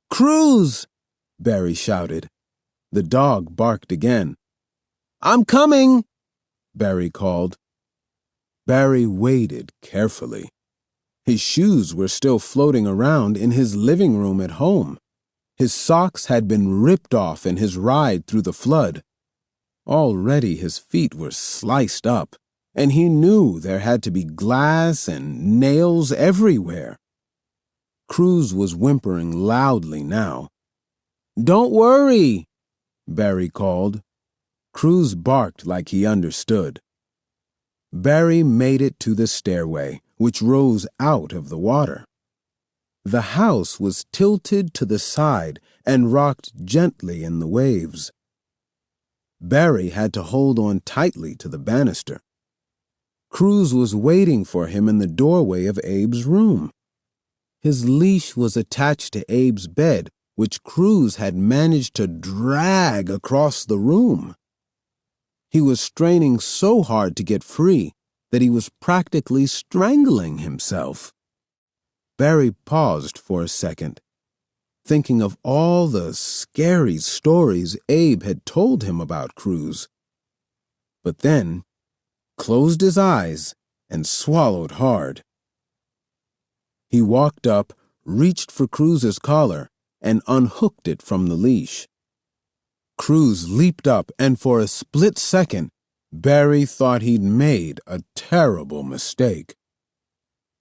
"Cruz!" Barry shouted. The dog barked again. "I'm coming!" Barry called. Barry waited carefully. His shoes were still floating around in his living room at home. His socks had been ripped off in his ride through the flood. Already his feet were sliced up, and he knew there had to be glass and nails everywhere. Cruz was whimpering loudly now. "Don't worry," Barry called. Cruz barked like he understood. Barry made it to the stairway, which rose out of the water. The house was tilted to the side and rocked gently in the waves. Barry had to hold on tightly to the banister. Cruz was waiting for him in the doorway of Abe's room. His leash was attached to Abe's bed, which Cruz had managed to drag across the room. He was straining so hard to get free that he was practically strangling himself. Barry paused for a second, thinking of all the scary stories Abe had told him about Cruz. But then closed his eyes and swallowed hard. He walked up, reached for Cruz's collar, and unhooked it from the leash. Cruz leaped up, and for a split second, Barry thought he'd made a terrible mistake.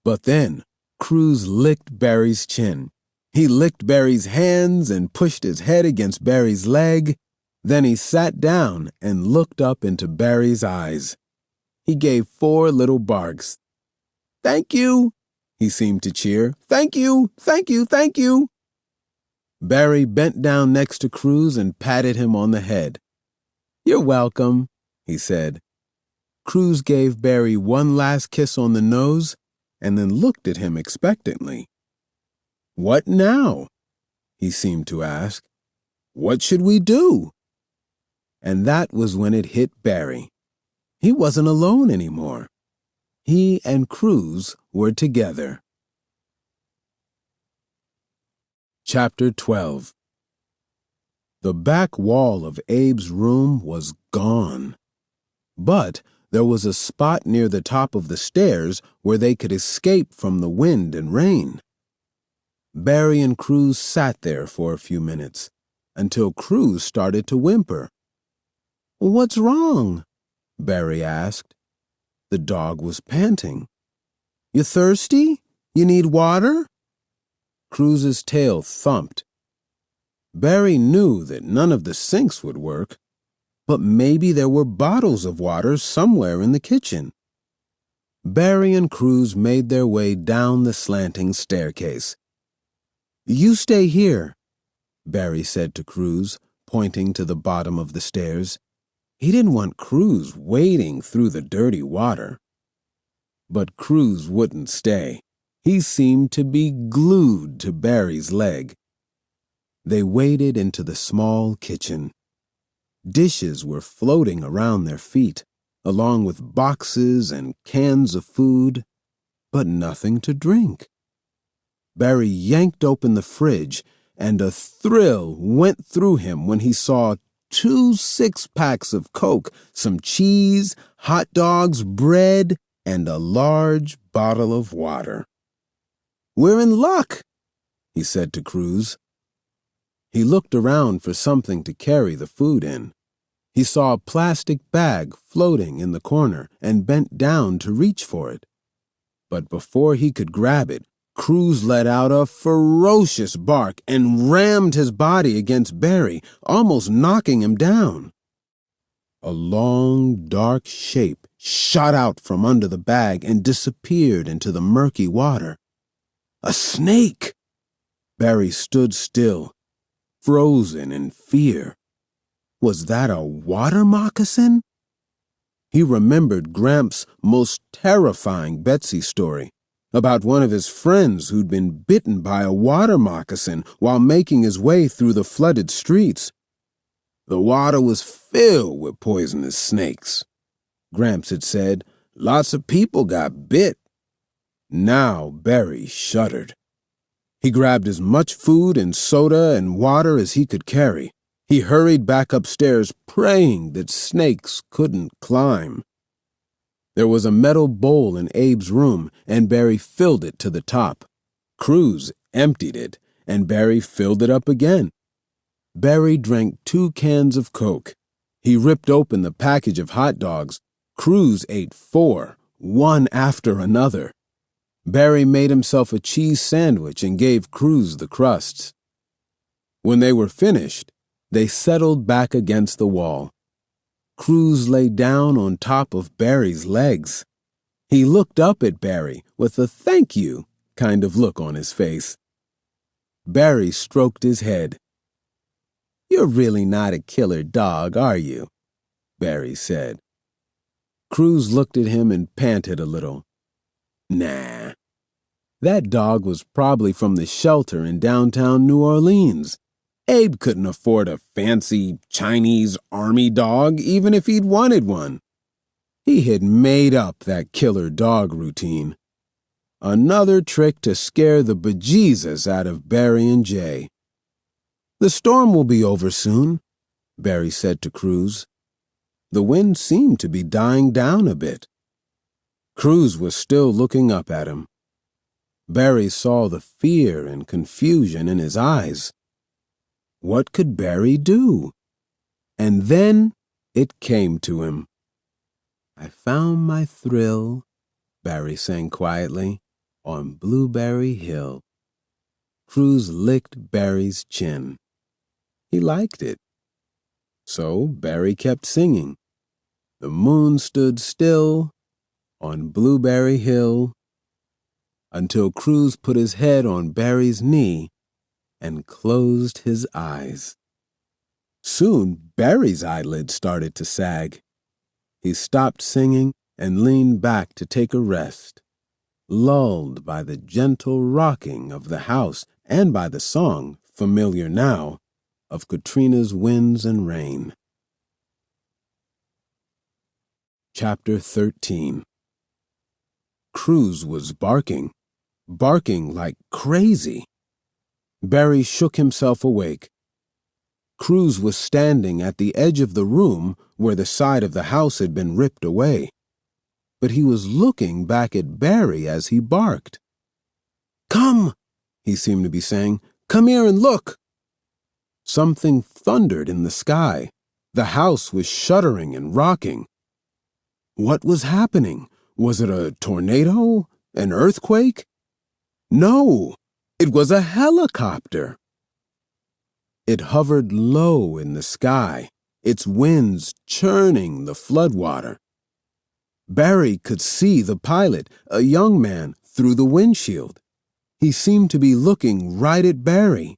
But then Cruz licked Barry's chin. He licked Barry's hands and pushed his head against Barry's leg. Then he sat down and looked up into Barry's eyes. He gave 4 little barks. "Thank you," he seemed to cheer. "Thank you, thank you, thank you." Barry bent down next to Cruz and patted him on the head. "You're welcome," he said. Cruz gave Barry one last kiss on the nose and then looked at him expectantly. "What now?" he seemed to ask. What should we do? And that was when it hit Barry. He wasn't alone anymore. He and Cruz were together. Chapter 12. The back wall of Abe's room was gone. But there was a spot near the top of the stairs where they could escape from the wind and rain. Barry and Cruz sat there for a few minutes, until Cruz started to whimper. "What's wrong?" Barry asked. The dog was panting. "You thirsty? You need water?" Cruz's tail thumped. Barry knew that none of the sinks would work, but maybe there were bottles of water somewhere in the kitchen. Barry and Cruz made their way down the slanting staircase. "You stay here," Barry said to Cruz, pointing to the bottom of the stairs. He didn't want Cruz wading through the dirty water. But Cruz wouldn't stay. He seemed to be glued to Barry's leg. They waded into the small kitchen. Dishes were floating around their feet, along with boxes and cans of food, but nothing to drink. Barry yanked open the fridge, and a thrill went through him when he saw 2 6-packs of Coke, some cheese, hot dogs, bread, and a large bottle of water. "We're in luck," he said to Cruz. He looked around for something to carry the food in. He saw a plastic bag floating in the corner and bent down to reach for it. But before he could grab it, Cruz let out a ferocious bark and rammed his body against Barry, almost knocking him down. A long, dark shape shot out from under the bag and disappeared into the murky water. A snake! Barry stood still, frozen in fear. Was that a water moccasin? He remembered Gramps' most terrifying Betsy story about one of his friends who'd been bitten by a water moccasin while making his way through the flooded streets. The water was filled with poisonous snakes. Gramps had said, lots of people got bit. Now Barry shuddered. He grabbed as much food and soda and water as he could carry. He hurried back upstairs, praying that snakes couldn't climb. There was a metal bowl in Abe's room, and Barry filled it to the top. Cruz emptied it, and Barry filled it up again. Barry drank 2 cans of Coke. He ripped open the package of hot dogs. Cruz ate 4, one after another. Barry made himself a cheese sandwich and gave Cruz the crusts. When they were finished, they settled back against the wall. Cruz lay down on top of Barry's legs. He looked up at Barry with a thank you kind of look on his face. Barry stroked his head. "You're really not a killer dog, are you?" Barry said. Cruz looked at him and panted a little. "Nah. That dog was probably from the shelter in downtown New Orleans. Abe couldn't afford a fancy Chinese army dog even if he'd wanted one. He had made up that killer dog routine. Another trick to scare the bejesus out of Barry and Jay. The storm will be over soon," Barry said to Cruz. The wind seemed to be dying down a bit. Cruz was still looking up at him. Barry saw the fear and confusion in his eyes. What could Barry do? And then it came to him. "I found my thrill," Barry sang quietly, "on Blueberry Hill." Cruz licked Barry's chin. He liked it. So Barry kept singing. The moon stood still on Blueberry Hill, until Cruz put his head on Barry's knee and closed his eyes. Soon Barry's eyelids started to sag. He stopped singing and leaned back to take a rest, lulled by the gentle rocking of the house and by the song, familiar now, of Katrina's winds and rain. Chapter 13. Cruz was barking like crazy. Barry shook himself awake. Cruz was standing at the edge of the room where the side of the house had been ripped away, but he was looking back at Barry as he barked. "Come," he seemed to be saying. "Come here and look." Something thundered in the sky. The house was shuddering and rocking. What was happening? Was it a tornado? An earthquake? No, it was a helicopter. It hovered low in the sky, its winds churning the floodwater. Barry could see the pilot, a young man, through the windshield. He seemed to be looking right at Barry.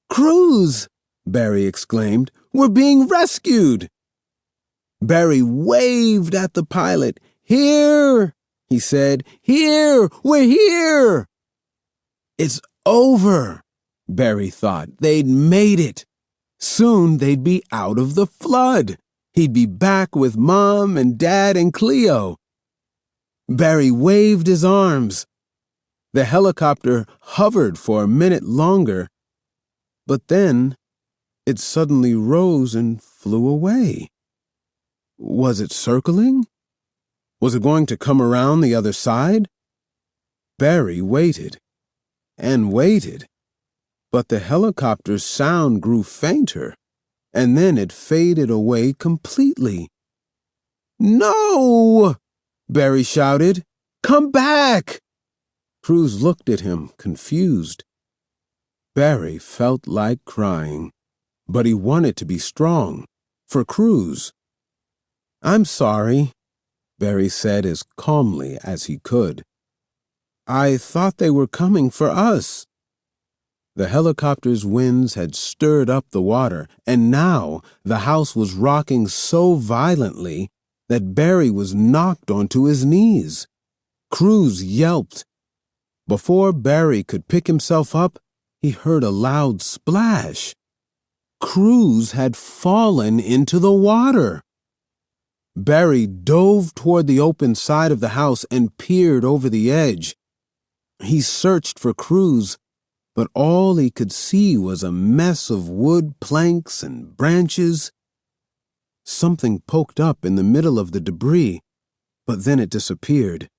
"Cruz!" Barry exclaimed. "We're being rescued!" Barry waved at the pilot. "Here!" he said. "Here! We're here!" It's over, Barry thought. They'd made it. Soon they'd be out of the flood. He'd be back with Mom and Dad and Cleo. Barry waved his arms. The helicopter hovered for a minute longer, but then it suddenly rose and flew away. Was it circling? Was it going to come around the other side? Barry waited and waited, but the helicopter's sound grew fainter, and then it faded away completely. "No!" Barry shouted. "Come back!" Cruz looked at him, confused. Barry felt like crying, but he wanted to be strong, for Cruz. "I'm sorry," Barry said as calmly as he could. "I thought they were coming for us." The helicopter's winds had stirred up the water, and now the house was rocking so violently that Barry was knocked onto his knees. Cruz yelped. Before Barry could pick himself up, he heard a loud splash. Cruz had fallen into the water. Barry dove toward the open side of the house and peered over the edge. He searched for Cruz, but all he could see was a mess of wood planks and branches. Something poked up in the middle of the debris, but then it disappeared.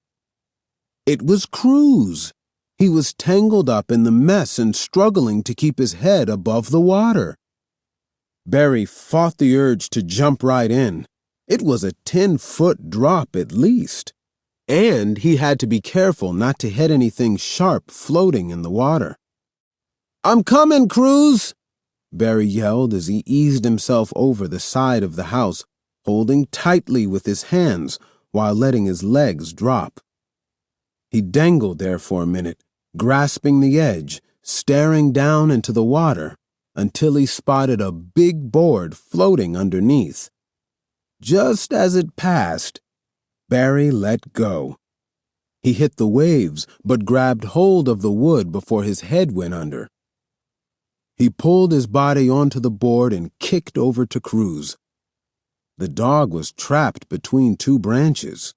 It was Cruz. He was tangled up in the mess and struggling to keep his head above the water. Barry fought the urge to jump right in. It was a 10-foot drop at least, and he had to be careful not to hit anything sharp floating in the water. "I'm coming, Cruz!" Barry yelled as he eased himself over the side of the house, holding tightly with his hands while letting his legs drop. He dangled there for a minute, grasping the edge, staring down into the water, until he spotted a big board floating underneath. Just as it passed, Barry let go. He hit the waves, but grabbed hold of the wood before his head went under. He pulled his body onto the board and kicked over to Cruz. The dog was trapped between two branches.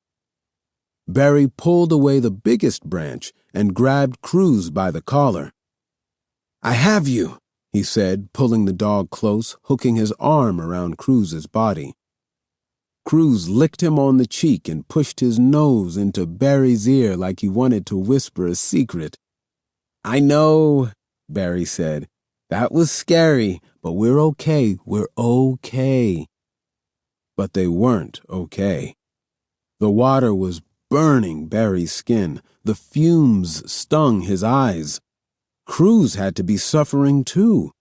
Barry pulled away the biggest branch and grabbed Cruz by the collar. "I have you," he said, pulling the dog close, hooking his arm around Cruz's body. Cruz licked him on the cheek and pushed his nose into Barry's ear like he wanted to whisper a secret. "I know," Barry said. "That was scary, but we're okay. But they weren't okay. The water was burning Barry's skin. The fumes stung his eyes. Cruz had to be suffering too.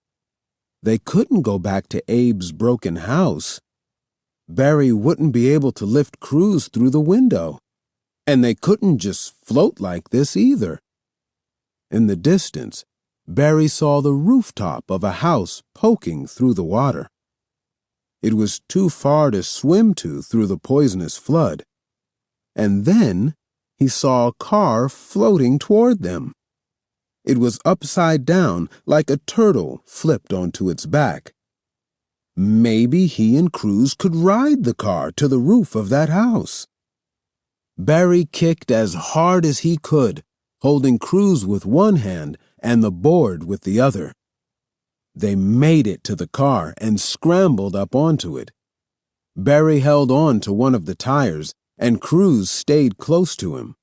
They couldn't go back to Abe's broken house. Barry wouldn't be able to lift Cruz through the window. And they couldn't just float like this either. In the distance, Barry saw the rooftop of a house poking through the water. It was too far to swim to through the poisonous flood. And then he saw a car floating toward them. It was upside down like a turtle flipped onto its back. Maybe he and Cruz could ride the car to the roof of that house. Barry kicked as hard as he could, holding Cruz with one hand and the board with the other. They made it to the car and scrambled up onto it. Barry held on to one of the tires, and Cruz stayed close to him.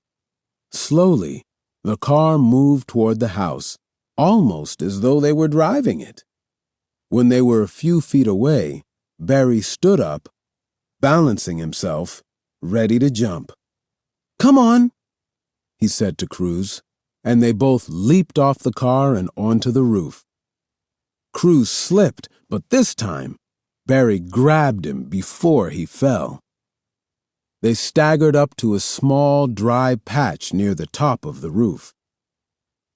Slowly, the car moved toward the house, almost as though they were driving it. When they were a few feet away, Barry stood up, balancing himself, ready to jump. "Come on," he said to Cruz, and they both leaped off the car and onto the roof. Cruz slipped, but this time, Barry grabbed him before he fell. They staggered up to a small, dry patch near the top of the roof.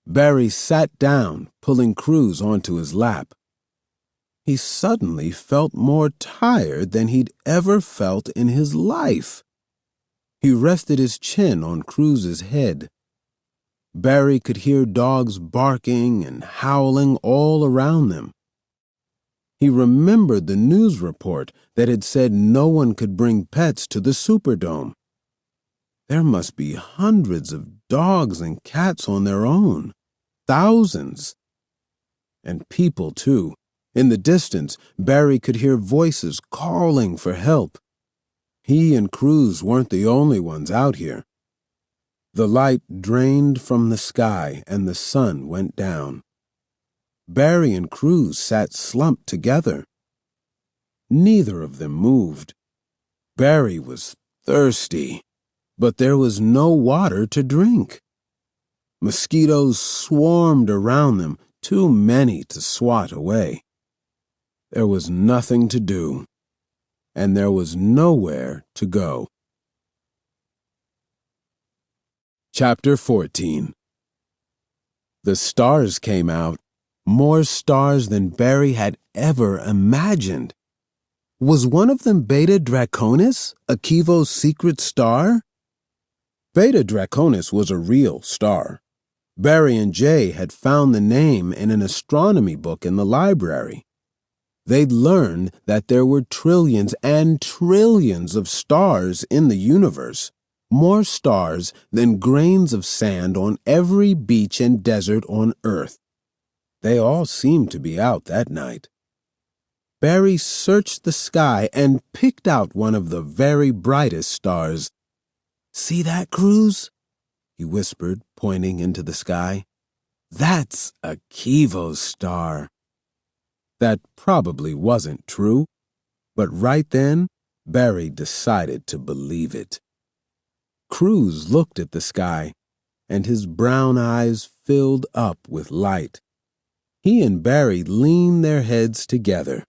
Barry sat down, pulling Cruz onto his lap. He suddenly felt more tired than he'd ever felt in his life. He rested his chin on Cruz's head. Barry could hear dogs barking and howling all around them. He remembered the news report that had said no one could bring pets to the Superdome. There must be hundreds of dogs and cats on their own. Thousands. And people, too. In the distance, Barry could hear voices calling for help. He and Cruz weren't the only ones out here. The light drained from the sky and the sun went down. Barry and Cruz sat slumped together. Neither of them moved. Barry was thirsty, but there was no water to drink. Mosquitoes swarmed around them, too many to swat away. There was nothing to do, and there was nowhere to go. Chapter 14. The stars came out. More stars than Barry had ever imagined. Was one of them Beta Draconis, Akivo's secret star? Beta Draconis was a real star. Barry and Jay had found the name in an astronomy book in the library. They'd learned that there were trillions and trillions of stars in the universe, more stars than grains of sand on every beach and desert on Earth. They all seemed to be out that night. Barry searched the sky and picked out one of the very brightest stars. "See that, Cruz?" he whispered, pointing into the sky. "That's Akivo's star." That probably wasn't true, but right then, Barry decided to believe it. Cruz looked at the sky, and his brown eyes filled up with light. He and Barry leaned their heads together,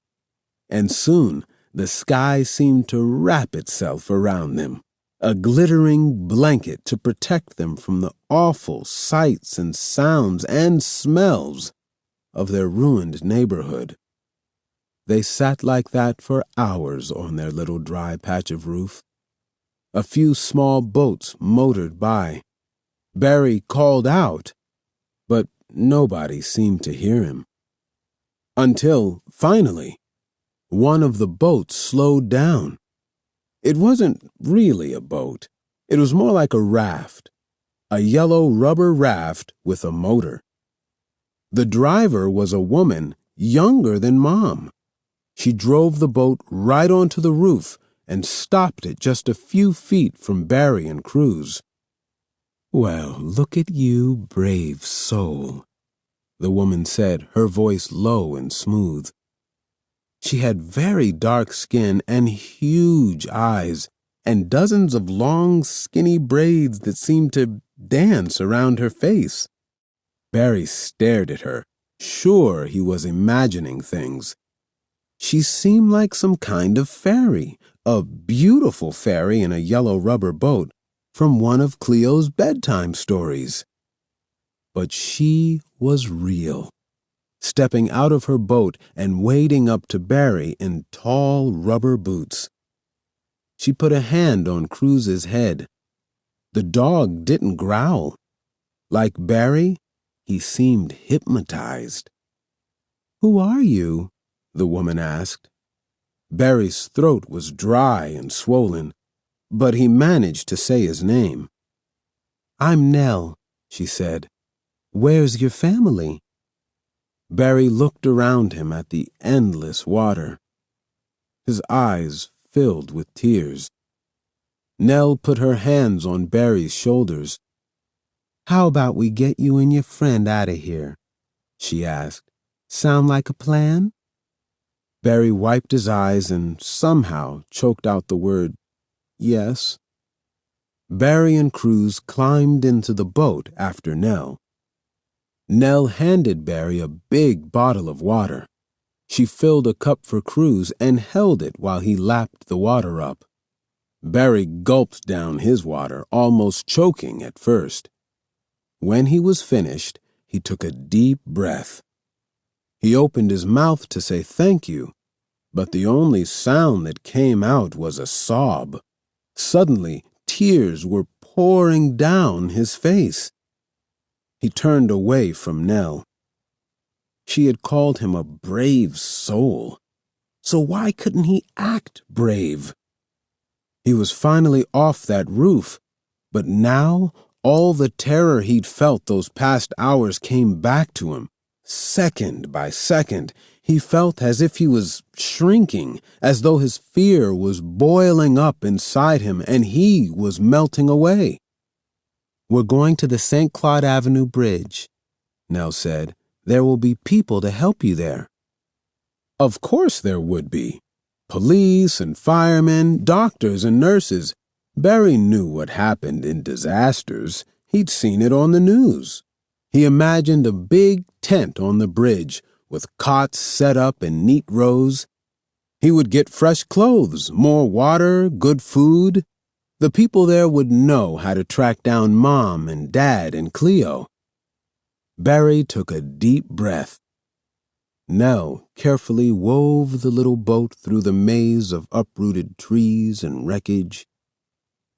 and soon the sky seemed to wrap itself around them, a glittering blanket to protect them from the awful sights and sounds and smells of their ruined neighborhood. They sat like that for hours on their little dry patch of roof. A few small boats motored by. Barry called out, but nobody seemed to hear him. Until, finally, one of the boats slowed down. It wasn't really a boat. It was more like a raft, a yellow rubber raft with a motor. The driver was a woman younger than Mom. She drove the boat right onto the roof and stopped it just a few feet from Barry and Cruz. "Well, look at you, brave soul," the woman said, her voice low and smooth. She had very dark skin and huge eyes and dozens of long, skinny braids that seemed to dance around her face. Barry stared at her, sure he was imagining things. She seemed like some kind of fairy, a beautiful fairy in a yellow rubber boat from one of Cleo's bedtime stories. But she was real, stepping out of her boat and wading up to Barry in tall rubber boots. She put a hand on Cruz's head. The dog didn't growl. Like Barry, He seemed hypnotized. "Who are you?" the woman asked. Barry's throat was dry and swollen, but he managed to say his name. "I'm Nell," she said. "Where's your family?" Barry looked around him at the endless water. His eyes filled with tears. Nell put her hands on Barry's shoulders. "How about we get you and your friend out of here?" she asked. "Sound like a plan?" Barry wiped his eyes and somehow choked out the word, "Yes." Barry and Cruz climbed into the boat after Nell. Nell handed Barry a big bottle of water. She filled a cup for Cruz and held it while he lapped the water up. Barry gulped down his water, almost choking at first. When he was finished, he took a deep breath. He opened his mouth to say thank you, but the only sound that came out was a sob. Suddenly, tears were pouring down his face. He turned away from Nell. She had called him a brave soul, so why couldn't he act brave? He was finally off that roof, but now all the terror he'd felt those past hours came back to him. Second by second, he felt as if he was shrinking, as though his fear was boiling up inside him and he was melting away. "We're going to the St. Claude Avenue Bridge," Nell said. "There will be people to help you there." Of course there would be. Police and firemen, doctors and nurses. Barry knew what happened in disasters. He'd seen it on the news. He imagined a big tent on the bridge with cots set up in neat rows. He would get fresh clothes, more water, good food. The people there would know how to track down Mom and Dad and Cleo. Barry took a deep breath. Nell carefully wove the little boat through the maze of uprooted trees and wreckage.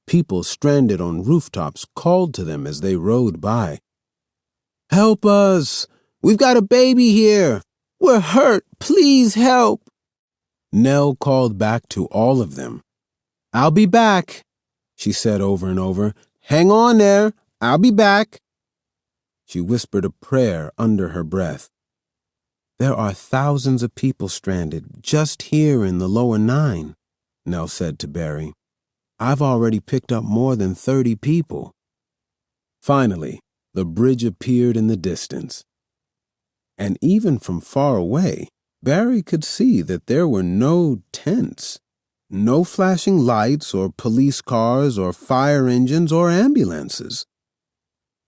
People stranded on rooftops called to them as they rode by. "Help us! We've got a baby here! We're hurt! Please help!" Nell called back to all of them. "I'll be back," she said over and over. "Hang on there! I'll be back." She whispered a prayer under her breath. "There are thousands of people stranded just here in the lower 9, Nell said to Barry. "I've already picked up more than 30 people. Finally, the bridge appeared in the distance. And even from far away, Barry could see that there were no tents, no flashing lights or police cars or fire engines or ambulances.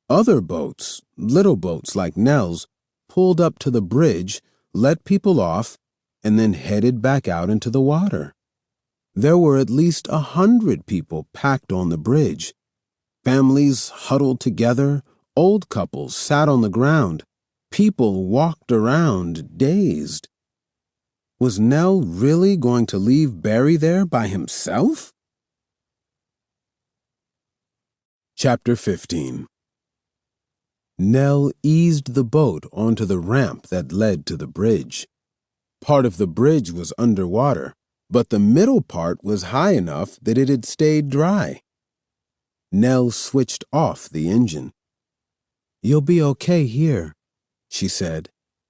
Other boats, little boats like Nell's, pulled up to the bridge, let people off, and then headed back out into the water. There were at least 100 people packed on the bridge. Families huddled together, old couples sat on the ground. People walked around, dazed. Was Nell really going to leave Barry there by himself? Chapter 15. Nell eased the boat onto the ramp that led to the bridge. Part of the bridge was underwater, but the middle part was high enough that it had stayed dry. Nell switched off the engine. "You'll be okay here," she said.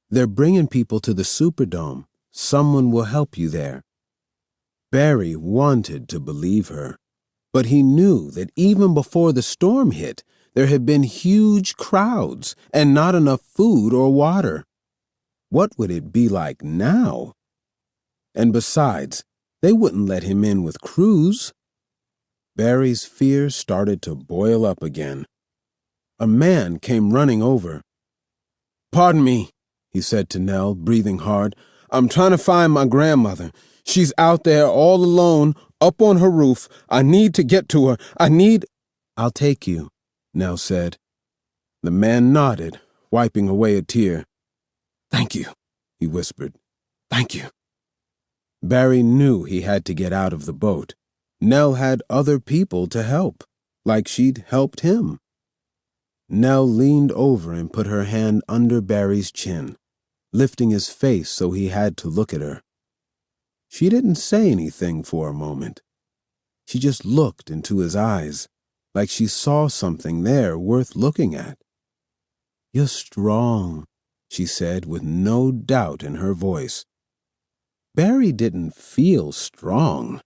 "They're bringing people to the Superdome. Someone will help you there." Barry wanted to believe her, but he knew that even before the storm hit, there had been huge crowds and not enough food or water. What would it be like now? And besides, they wouldn't let him in with Cruz. Barry's fear started to boil up again. A man came running over. "Pardon me," he said to Nell, breathing hard. "I'm trying to find my grandmother. She's out there all alone, up on her roof. I need to get to her. "I'll take you," Nell said. The man nodded, wiping away a tear. "Thank you," he whispered. "Thank you." Barry knew he had to get out of the boat. Nell had other people to help, like she'd helped him. Nell leaned over and put her hand under Barry's chin, lifting his face so he had to look at her. She didn't say anything for a moment. She just looked into his eyes, like she saw something there worth looking at. "You're strong," she said with no doubt in her voice. Barry didn't feel strong.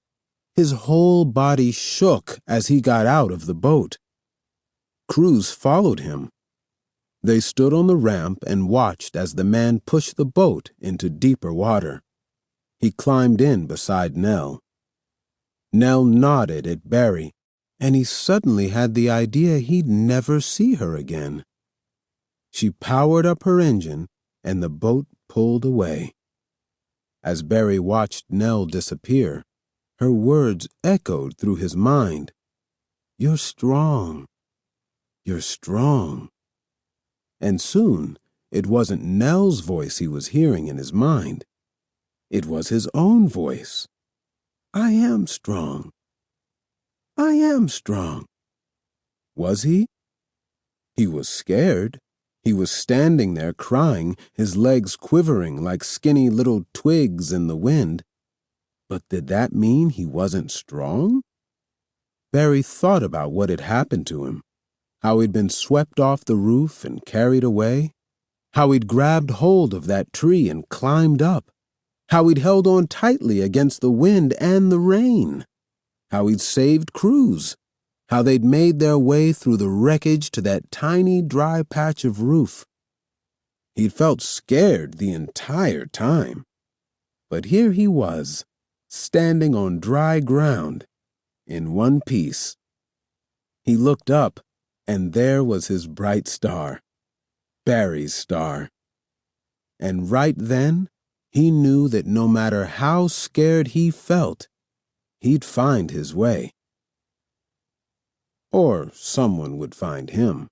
His whole body shook as he got out of the boat. Cruz followed him. They stood on the ramp and watched as the man pushed the boat into deeper water. He climbed in beside Nell. Nell nodded at Barry, and he suddenly had the idea he'd never see her again. She powered up her engine, and the boat pulled away. As Barry watched Nell disappear, her words echoed through his mind. "You're strong. You're strong." And soon, it wasn't Nell's voice he was hearing in his mind. It was his own voice. "I am strong. I am strong." Was he? He was scared. He was standing there crying, his legs quivering like skinny little twigs in the wind. But did that mean he wasn't strong? Barry thought about what had happened to him, how he'd been swept off the roof and carried away, how he'd grabbed hold of that tree and climbed up, how he'd held on tightly against the wind and the rain, how he'd saved Cruz, how they'd made their way through the wreckage to that tiny dry patch of roof. He'd felt scared the entire time. But here he was, standing on dry ground, in one piece. He looked up, and there was his bright star, Barry's star. And right then, he knew that no matter how scared he felt, he'd find his way. Or someone would find him.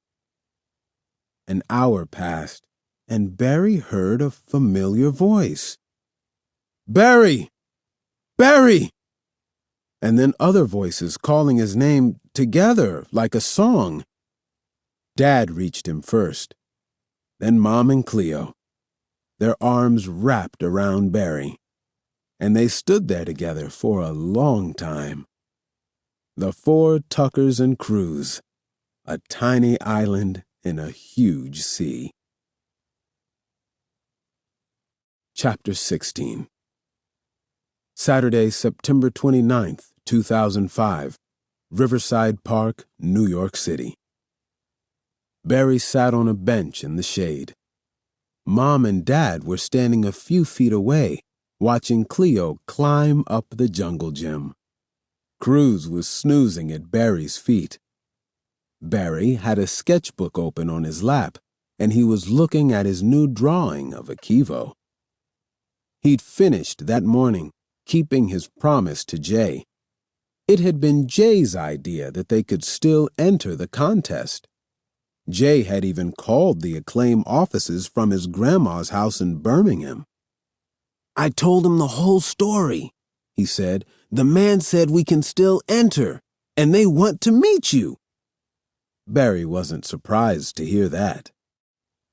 An hour passed, and Barry heard a familiar voice. "Barry! Barry!" And then other voices calling his name together like a song. Dad reached him first, then Mom and Cleo, their arms wrapped around Barry, and they stood there together for a long time. The four Tuckers and Cruz, a tiny island in a huge sea. Chapter 16. Saturday, September 29th, 2005, Riverside Park, New York City. Barry sat on a bench in the shade. Mom and Dad were standing a few feet away, watching Cleo climb up the jungle gym. Cruz was snoozing at Barry's feet. Barry had a sketchbook open on his lap, and he was looking at his new drawing of a Kivo. He'd finished that morning, keeping his promise to Jay. It had been Jay's idea that they could still enter the contest. Jay had even called the Acclaim offices from his grandma's house in Birmingham. "I told him the whole story," he said. "The man said we can still enter, and they want to meet you." Barry wasn't surprised to hear that.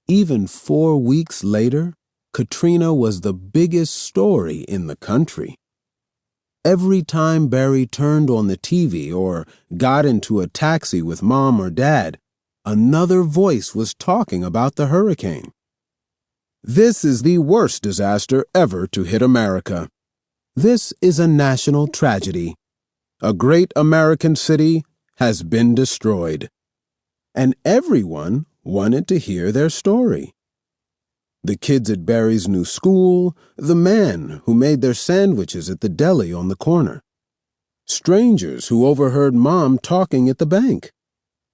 Even 4 weeks later, Katrina was the biggest story in the country. Every time Barry turned on the TV or got into a taxi with Mom or Dad, another voice was talking about the hurricane. "This is the worst disaster ever to hit America. This is a national tragedy. A great American city has been destroyed." And everyone wanted to hear their story. The kids at Barry's new school, the man who made their sandwiches at the deli on the corner, strangers who overheard Mom talking at the bank.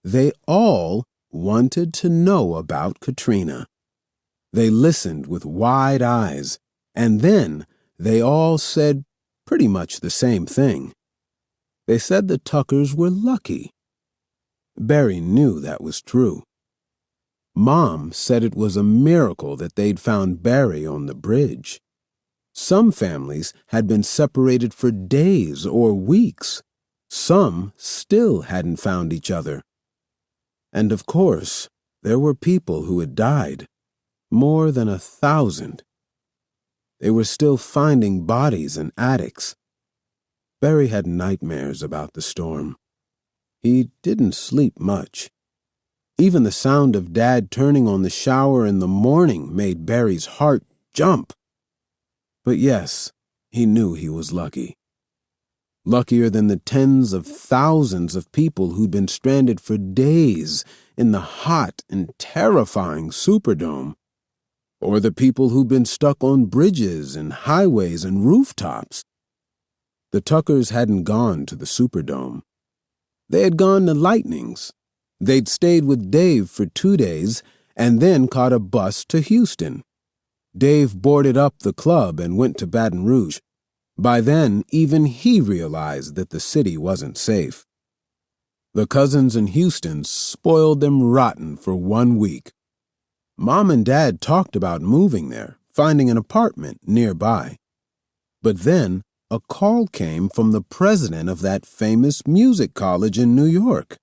They all wanted to know about Katrina. They listened with wide eyes, and then they all said pretty much the same thing. They said the Tuckers were lucky. Barry knew that was true. Mom said it was a miracle that they'd found Barry on the bridge. Some families had been separated for days or weeks. Some still hadn't found each other. And of course, there were people who had died, more than 1,000. They were still finding bodies in attics. Barry had nightmares about the storm. He didn't sleep much. Even the sound of Dad turning on the shower in the morning made Barry's heart jump. But yes, he knew he was lucky. Luckier than the tens of thousands of people who'd been stranded for days in the hot and terrifying Superdome, or the people who'd been stuck on bridges and highways and rooftops. The Tuckers hadn't gone to the Superdome. They had gone to Lightning's. They'd stayed with Dave for 2 days and then caught a bus to Houston. Dave boarded up the club and went to Baton Rouge. By then, even he realized that the city wasn't safe. The cousins in Houston spoiled them rotten for 1 week. Mom and Dad talked about moving there, finding an apartment nearby. But then, a call came from the president of that famous music college in New York.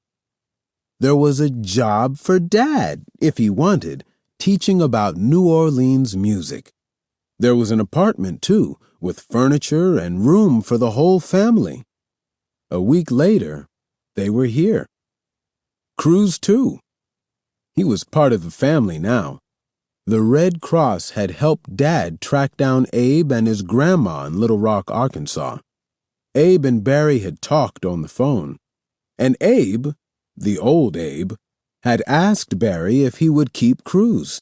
There was a job for Dad, if he wanted, teaching about New Orleans music. There was an apartment, too, with furniture and room for the whole family. A week later, they were here. Cruz, too. He was part of the family now. The Red Cross had helped Dad track down Abe and his grandma in Little Rock, Arkansas. Abe and Barry had talked on the phone. And Abe, the old Abe, had asked Barry if he would keep Cruz.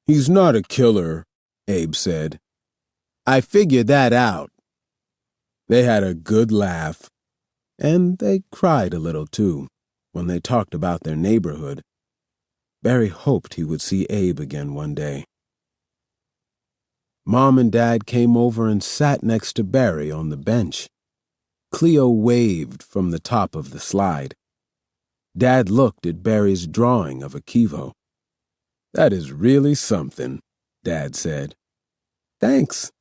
"He's not a killer," Abe said. "I figured that out." They had a good laugh. And they cried a little, too, when they talked about their neighborhood. Barry hoped he would see Abe again one day. Mom and Dad came over and sat next to Barry on the bench. Cleo waved from the top of the slide. Dad looked at Barry's drawing of a Kivo. "That is really something," Dad said. "Thanks,"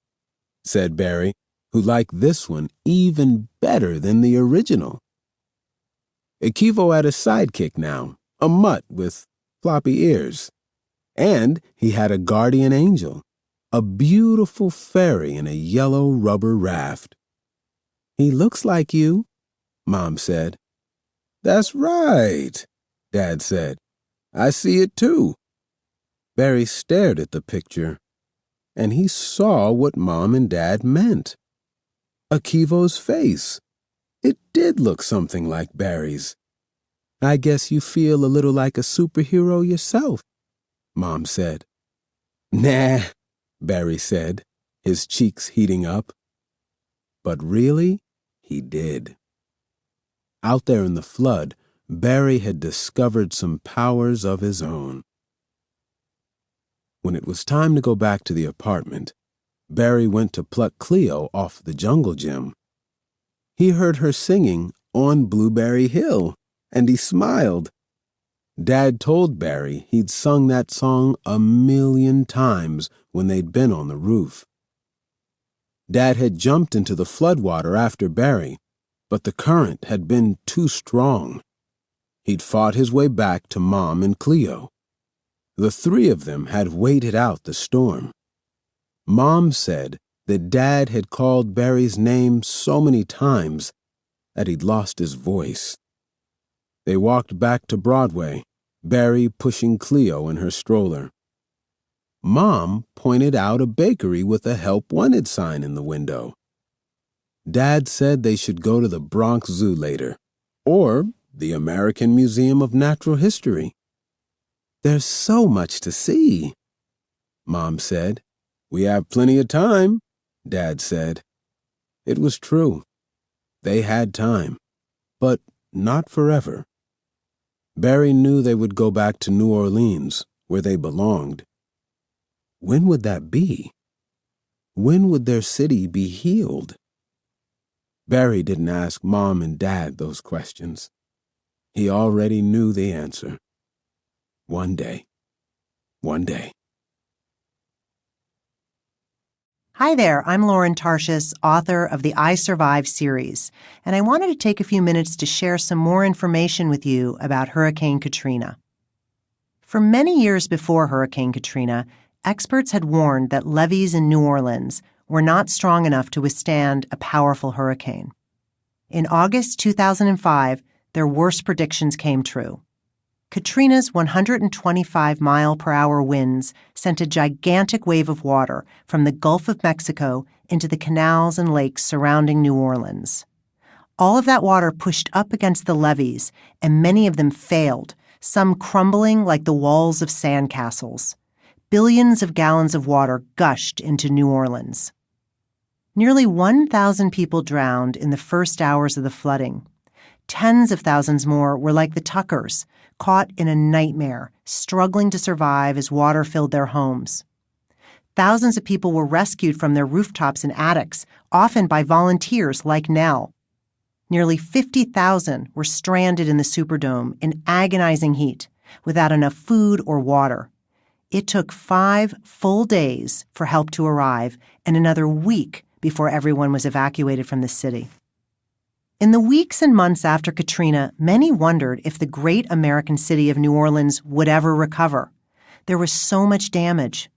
said Barry, who liked this one even better than the original. Akivo had a sidekick now, a mutt with floppy ears. And he had a guardian angel, a beautiful fairy in a yellow rubber raft. "He looks like you," Mom said. "That's right," Dad said. "I see it too." Barry stared at the picture, and he saw what Mom and Dad meant. Akivo's face. It did look something like Barry's. "I guess you feel a little like a superhero yourself," Mom said. "Nah," Barry said, his cheeks heating up. But really, he did. Out there in the flood, Barry had discovered some powers of his own. When it was time to go back to the apartment, Barry went to pluck Cleo off the jungle gym. He heard her singing On Blueberry Hill, and he smiled. Dad told Barry he'd sung that song 1,000,000 times when they'd been on the roof. Dad had jumped into the floodwater after Barry, but the current had been too strong. He'd fought his way back to Mom and Cleo. The 3 of them had waited out the storm. Mom said that Dad had called Barry's name so many times that he'd lost his voice. They walked back to Broadway, Barry pushing Cleo in her stroller. Mom pointed out a bakery with a Help Wanted sign in the window. Dad said they should go to the Bronx Zoo later, or the American Museum of Natural History. "There's so much to see," Mom said. "We have plenty of time," Dad said. It was true. They had time, but not forever. Barry knew they would go back to New Orleans, where they belonged. When would that be? When would their city be healed? Barry didn't ask Mom and Dad those questions. He already knew the answer. One day. One day. Hi there, I'm Lauren Tarshis, author of the I Survive series, and I wanted to take a few minutes to share some more information with you about Hurricane Katrina. For many years before Hurricane Katrina, experts had warned that levees in New Orleans were not strong enough to withstand a powerful hurricane. In August 2005, their worst predictions came true. Katrina's 125-mile-per-hour winds sent a gigantic wave of water from the Gulf of Mexico into the canals and lakes surrounding New Orleans. All of that water pushed up against the levees, and many of them failed, some crumbling like the walls of sandcastles. Billions of gallons of water gushed into New Orleans. Nearly 1,000 people drowned in the first hours of the flooding. Tens of thousands more were like the Tuckers, caught in a nightmare, struggling to survive as water filled their homes. Thousands of people were rescued from their rooftops and attics, often by volunteers like Nell. Nearly 50,000 were stranded in the Superdome in agonizing heat, without enough food or water. It took 5 full days for help to arrive and another week before everyone was evacuated from the city. In the weeks and months after Katrina, many wondered if the great American city of New Orleans would ever recover. There was so much damage.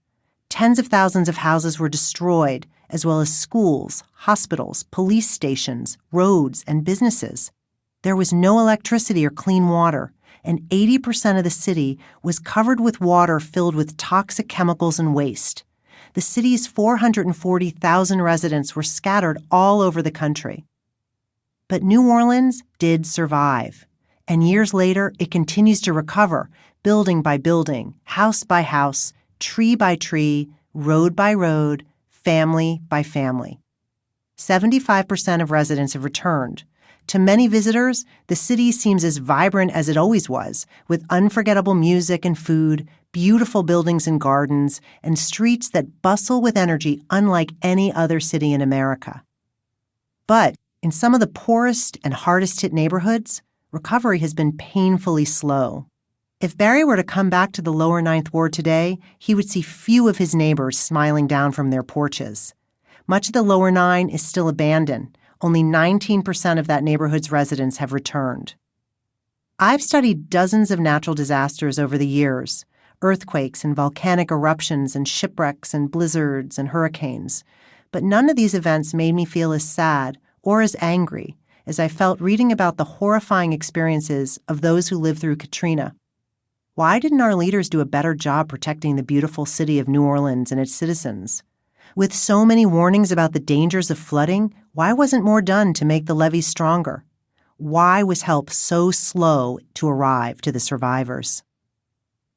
Tens of thousands of houses were destroyed, as well as schools, hospitals, police stations, roads, and businesses. There was no electricity or clean water, and 80% of the city was covered with water filled with toxic chemicals and waste. The city's 440,000 residents were scattered all over the country. But New Orleans did survive, and years later it continues to recover, building by building, house by house, tree by tree, road by road, family by family. 75% of residents have returned. To many visitors, the city seems as vibrant as it always was, with unforgettable music and food, beautiful buildings and gardens, and streets that bustle with energy unlike any other city in America. But in some of the poorest and hardest-hit neighborhoods, recovery has been painfully slow. If Barry were to come back to the lower Ninth Ward today, he would see few of his neighbors smiling down from their porches. Much of the lower 9 is still abandoned. Only 19% of that neighborhood's residents have returned. I've studied dozens of natural disasters over the years, earthquakes and volcanic eruptions and shipwrecks and blizzards and hurricanes, but none of these events made me feel as sad or as angry as I felt reading about the horrifying experiences of those who lived through Katrina. Why didn't our leaders do a better job protecting the beautiful city of New Orleans and its citizens? With so many warnings about the dangers of flooding, why wasn't more done to make the levees stronger? Why was help so slow to arrive to the survivors?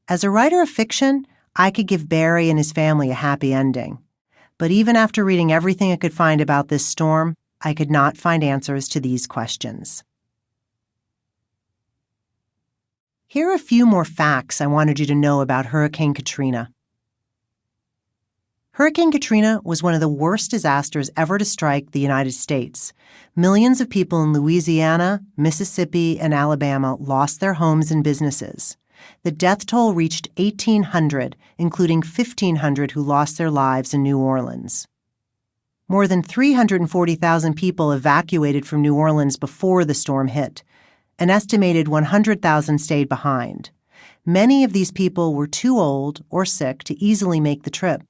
As a writer of fiction, I could give Barry and his family a happy ending. But even after reading everything I could find about this storm, I could not find answers to these questions. Here are a few more facts I wanted you to know about Hurricane Katrina. Hurricane Katrina was one of the worst disasters ever to strike the United States. Millions of people in Louisiana, Mississippi, and Alabama lost their homes and businesses. The death toll reached 1,800, including 1,500 who lost their lives in New Orleans. More than 340,000 people evacuated from New Orleans before the storm hit. An estimated 100,000 stayed behind. Many of these people were too old or sick to easily make the trip.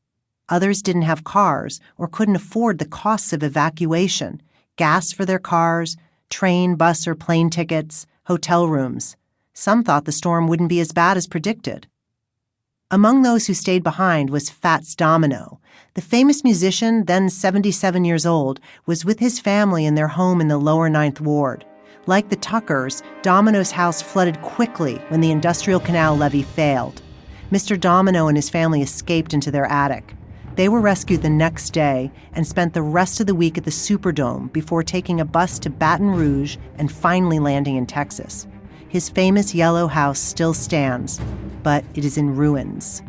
Others didn't have cars or couldn't afford the costs of evacuation, gas for their cars, train, bus, or plane tickets, hotel rooms. Some thought the storm wouldn't be as bad as predicted. Among those who stayed behind was Fats Domino. The famous musician, then 77 years old, was with his family in their home in the lower Ninth Ward. Like the Tuckers, Domino's house flooded quickly when the Industrial Canal levee failed. Mr. Domino and his family escaped into their attic. They were rescued the next day and spent the rest of the week at the Superdome before taking a bus to Baton Rouge and finally landing in Texas. His famous yellow house still stands, but it is in ruins.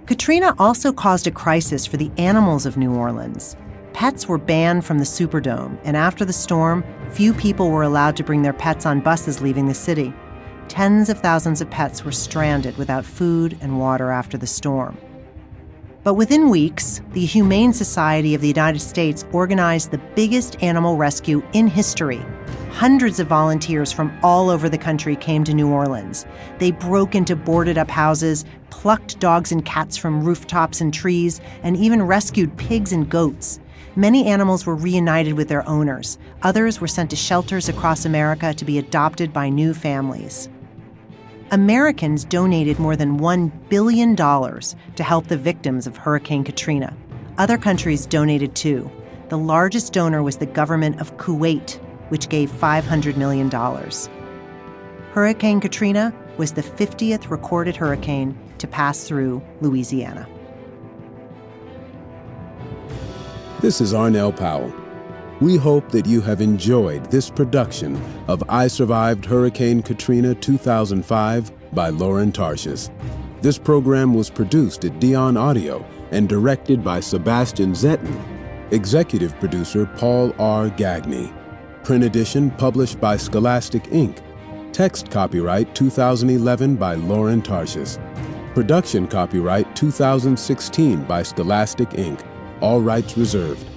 Katrina also caused a crisis for the animals of New Orleans. Pets were banned from the Superdome, and after the storm, few people were allowed to bring their pets on buses leaving the city. Tens of thousands of pets were stranded without food and water after the storm. But within weeks, the Humane Society of the United States organized the biggest animal rescue in history. Hundreds of volunteers from all over the country came to New Orleans. They broke into boarded-up houses, plucked dogs and cats from rooftops and trees, and even rescued pigs and goats. Many animals were reunited with their owners. Others were sent to shelters across America to be adopted by new families. Americans donated more than $1 billion to help the victims of Hurricane Katrina. Other countries donated too. The largest donor was the government of Kuwait, which gave $500 million. Hurricane Katrina was the 50th recorded hurricane to pass through Louisiana. This is Arnell Powell. We hope that you have enjoyed this production of I Survived Hurricane Katrina 2005 by Lauren Tarshish. This program was produced at Dion Audio and directed by Sebastian Zetton. Executive producer Paul R. Gagney. Print edition published by Scholastic Inc. Text copyright 2011 by Lauren Tarshish. Production copyright 2016 by Scholastic Inc. All rights reserved.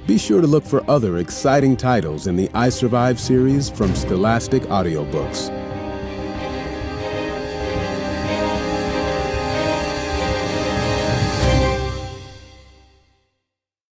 Be sure to look for other exciting titles in the I Survive series from Scholastic Audiobooks.